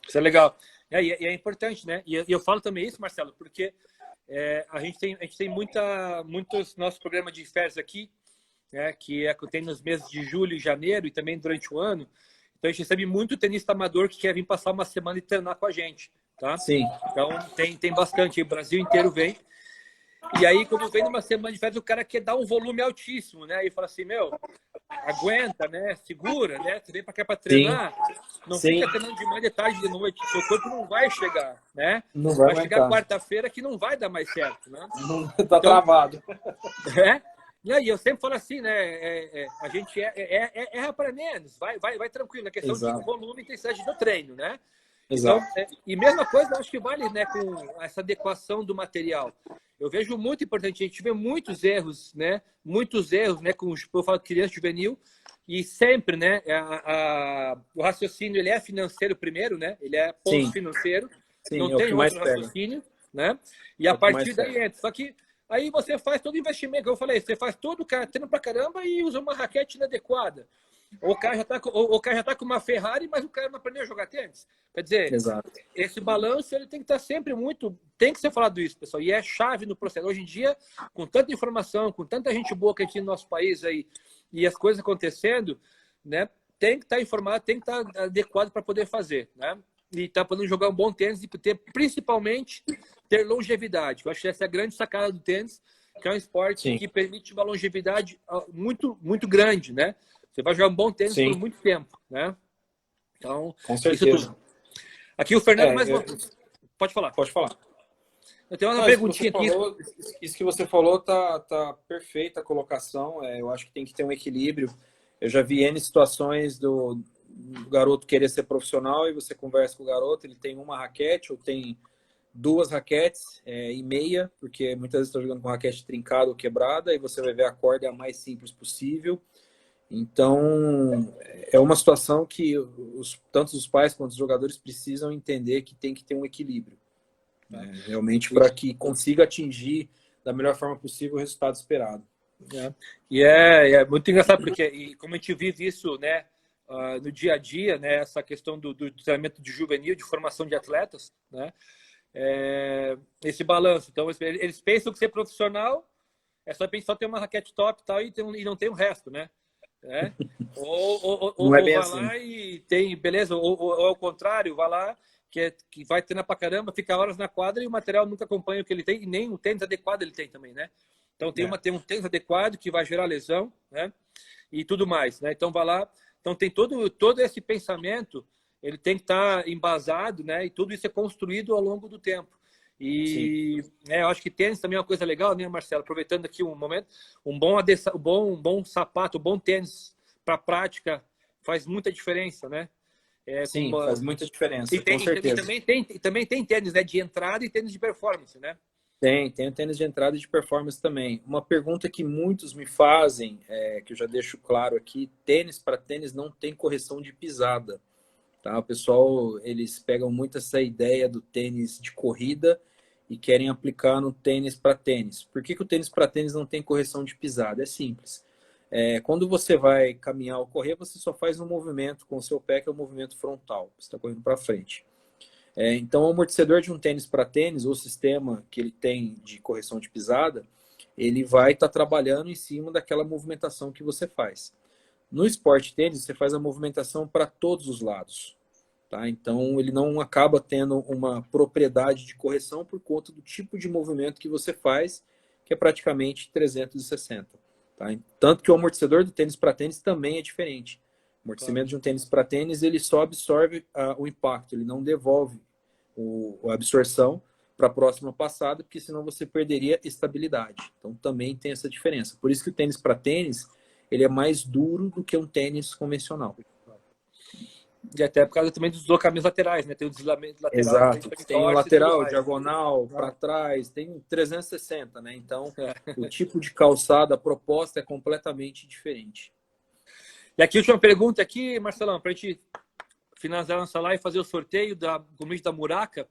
Isso é legal. E é importante, né? E eu falo também isso, Marcelo, porque a gente tem muitos nossos programas de férias aqui, né, que tem nos meses de julho e janeiro e também durante o ano. Então a gente recebe muito tenista amador que quer vir passar uma semana e treinar com a gente, tá? Sim, Então tem bastante, o Brasil inteiro vem. E aí, quando vem numa semana de férias, o cara quer dar um volume altíssimo, né? E fala assim, meu, aguenta, né? Segura, né? Você vem para cá para sim, treinar, não sim. fica treinando de manhã, de tarde, de noite. Seu corpo não vai chegar, né? Não vai Vai chegar aguentar. quarta-feira que não vai dar mais certo, né? Não, tá Então, travado. é. E aí, eu sempre falo assim, né? A gente erra para menos, vai tranquilo, na questão de Exato, volume e intensidade do treino, né? Então, exato. e mesma coisa, eu acho que vale, né, com essa adequação do material. Eu vejo muito importante, a gente vê muitos erros, né? Muitos erros, né? Com eu falo criança juvenil, e sempre, né? O raciocínio ele é financeiro primeiro, né? Ele é ponto Sim, financeiro, não sim, é o tem que mais outro pega. raciocínio, né? E É a o que mais partir daí pega. entra. Só que aí você faz todo o investimento, que eu falei, você faz todo o cara treina pra caramba e usa uma raquete inadequada. Ou o cara já tá com uma Ferrari, mas o cara não aprendeu a jogar tênis. Quer dizer, Exato. esse balanço ele tem que estar sempre muito. Tem que ser falado isso, pessoal. E é chave no processo. Hoje em dia, com tanta informação, com tanta gente boa que a gente tem no nosso país aí, e as coisas acontecendo, né? Tem que estar informado, tem que estar adequado para poder fazer, né? E tá podendo jogar um bom tênis e ter, principalmente, ter longevidade. Eu acho que essa é a grande sacada do tênis, que é um esporte Sim, que permite uma longevidade muito, muito grande, né? Você vai jogar um bom tênis por sim, muito tempo, né? Então, com isso certeza. tudo. Aqui o Fernando, mais É, uma. Pode falar. pode falar. Eu tenho uma Não, perguntinha aqui. isso que você falou tá perfeita a colocação. Eu acho que tem que ter um equilíbrio. Eu já vi N situações do garoto querer ser profissional e você conversa com o garoto, ele tem uma raquete ou tem duas raquetes e meia, porque muitas vezes está jogando com raquete trincada ou quebrada, e você vai ver a corda é a mais simples possível. Então, é uma situação que tanto os pais quanto os jogadores precisam entender que tem que ter um equilíbrio, né? Realmente para que consiga atingir da melhor forma possível o resultado esperado. E é muito engraçado, porque e como a gente vive isso, né, no dia a dia, né, essa questão do treinamento de juvenil, de formação de atletas, né, esse balanço. Então, eles pensam que ser profissional é só ter uma raquete top e tal, e não tem o resto, né? É? Não é Ou bem vai assim. lá e tem, beleza, ou ao contrário, vai lá que vai treinar pra caramba, fica horas na quadra e o material nunca acompanha o que ele tem, e nem o tênis adequado ele tem também, né? Então tem um tênis adequado que vai gerar lesão, né? E tudo mais, né? Então vai lá, então tem todo esse pensamento, ele tem que estar embasado, né? E tudo isso é construído ao longo do tempo. Sim, E eu acho que tênis também é uma coisa legal, né, Marcelo? Aproveitando aqui um momento, um bom sapato, um bom tênis para prática faz muita diferença, né? sim, faz muita diferença, com E certeza. também tem tênis, né, de entrada e tênis de performance, né? Tem o tênis de entrada e de performance também. Uma pergunta que muitos me fazem, que eu já deixo claro aqui, tênis para tênis não tem correção de pisada, tá? O pessoal, eles pegam muito essa ideia do tênis de corrida e querem aplicar no tênis para tênis. Por que o tênis para tênis não tem correção de pisada? É simples. Quando você vai caminhar ou correr, você só faz um movimento com o seu pé, que é o movimento frontal. Você está correndo para frente. Então, o amortecedor de um tênis para tênis, ou o sistema que ele tem de correção de pisada, ele vai estar trabalhando em cima daquela movimentação que você faz. No esporte tênis, você faz a movimentação para todos os lados. Tá? Então, ele não acaba tendo uma propriedade de correção por conta do tipo de movimento que você faz, que é praticamente 360. Tá? Tanto que o amortecedor do tênis para tênis também é diferente. O Claro. amortecimento de um tênis para tênis, ele só absorve o impacto, ele não devolve a absorção para a próxima passada, porque senão você perderia estabilidade. Então também tem essa diferença. Por isso que o tênis para tênis, ele é mais duro do que um tênis convencional. E até por causa também dos deslocamentos laterais, né? Tem o deslocamento lateral, a Exato. gente Tem o torce e tudo lateral, mais. diagonal, para trás, tem o 360, né? Então, o tipo de calçada, a proposta é completamente diferente. E aqui, última pergunta aqui, Marcelão, para a gente finalizar nossa live e fazer o sorteio da convite da Muraca.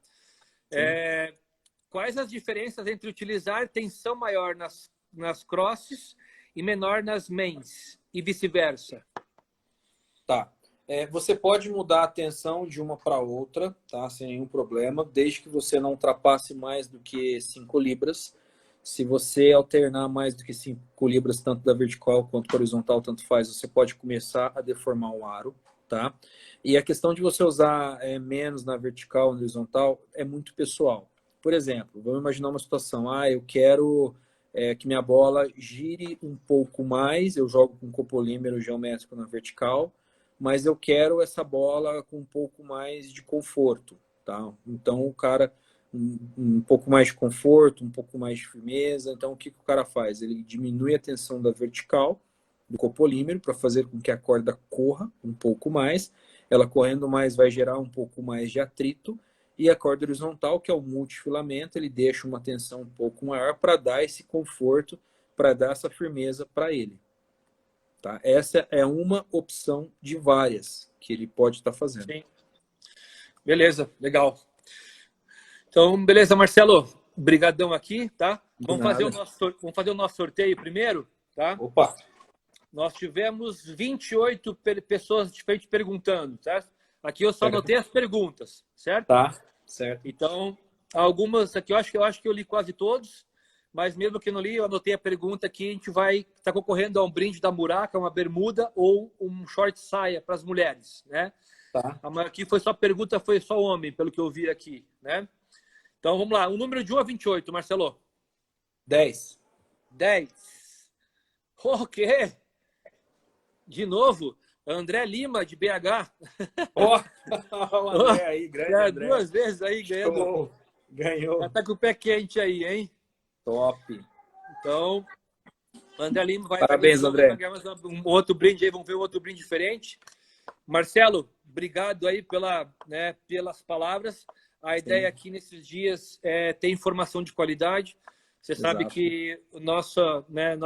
Quais as diferenças entre utilizar tensão maior nas crosses e menor nas mains e vice-versa? Tá. Você pode mudar a tensão de uma para outra, tá? Sem nenhum problema, desde que você não ultrapasse mais do que 5 libras. Se você alternar mais do que 5 libras, tanto da vertical quanto da horizontal, tanto faz, você pode começar a deformar o aro. tá? E a questão de você usar menos na vertical, na horizontal, é muito pessoal. Por exemplo, vamos imaginar uma situação, eu quero que minha bola gire um pouco mais, eu jogo com copolímero geométrico na vertical, mas eu quero essa bola com um pouco mais de conforto, tá? Então o cara, um pouco mais de conforto, um pouco mais de firmeza, então o que o cara faz? Ele diminui a tensão da vertical, do copolímero, para fazer com que a corda corra um pouco mais, ela correndo mais vai gerar um pouco mais de atrito, e a corda horizontal, que é o multifilamento, ele deixa uma tensão um pouco maior para dar esse conforto, para dar essa firmeza para ele. Tá? Essa é uma opção de várias que ele pode estar fazendo. Sim. Beleza, legal. Então, beleza, Marcelo. Brigadão aqui, tá? Vamos fazer o nosso sorteio primeiro, tá? Opa! Nós tivemos 28 pessoas diferentes perguntando, certo? Aqui eu só anotei as perguntas, certo? Tá, certo. Então, algumas aqui eu acho que eu li quase todos, mas mesmo que eu não li, eu anotei a pergunta que a gente vai estar concorrendo a um brinde da Muraca, uma bermuda ou um short saia para as mulheres, né? Tá. Aqui foi só pergunta, foi só homem, pelo que eu vi aqui, né? Então, vamos lá. O número de 1 a 28, Marcelo. 10. 10. O quê? De novo? André Lima, de BH. O André aí, grande André. 2 vezes aí ganhando. Show. Ganhou. Já tá com o pé quente aí, hein? Top. Então, André Lima vai... Parabéns, André. Vai ganhar mais um outro brinde aí. Vamos ver um outro brinde diferente. Marcelo, obrigado aí pelas palavras. A ideia aqui nesses dias é ter informação de qualidade. Você sabe que o nosso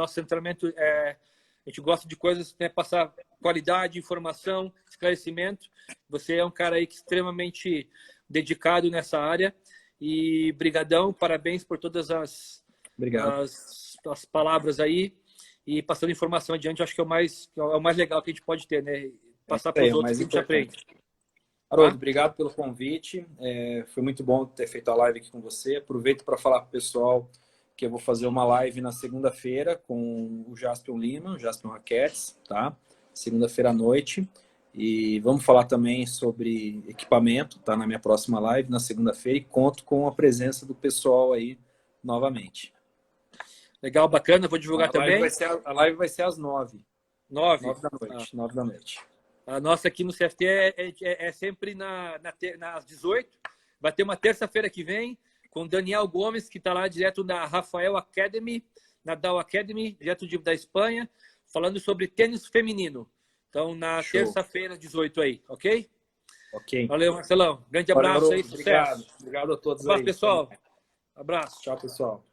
centramento a gente gosta de coisas, passar qualidade, informação, esclarecimento. Você é um cara aí extremamente dedicado nessa área. E brigadão, parabéns por todas as palavras aí. E passando informação adiante, acho que é o mais legal que a gente pode ter, né? Passar para os outros que a gente aprende. Haroldo, obrigado pelo convite. Foi muito bom ter feito a live aqui com você. Aproveito para falar para o pessoal que eu vou fazer uma live na segunda-feira com o Jaspion Lima, o Jaspion Raquetes, tá? Segunda-feira à noite. E vamos falar também sobre equipamento, tá? Na minha próxima live, na segunda-feira, e conto com a presença do pessoal aí novamente. Legal, bacana, vou divulgar também. A live vai ser às 9. 9 da noite. 9 da noite. A nossa aqui no CFT é sempre às 18. Vai ter uma terça-feira que vem com o Daniel Gomes, que está lá direto da Rafael Academy, na Dow Academy, direto da Espanha, falando sobre tênis feminino. Então, na terça-feira, 18 aí, ok? Ok. Valeu, Marcelão. Grande abraço aí, sucesso. sucesso. Obrigado a todos Abraço, aí. pessoal. Abraço. Tchau, pessoal.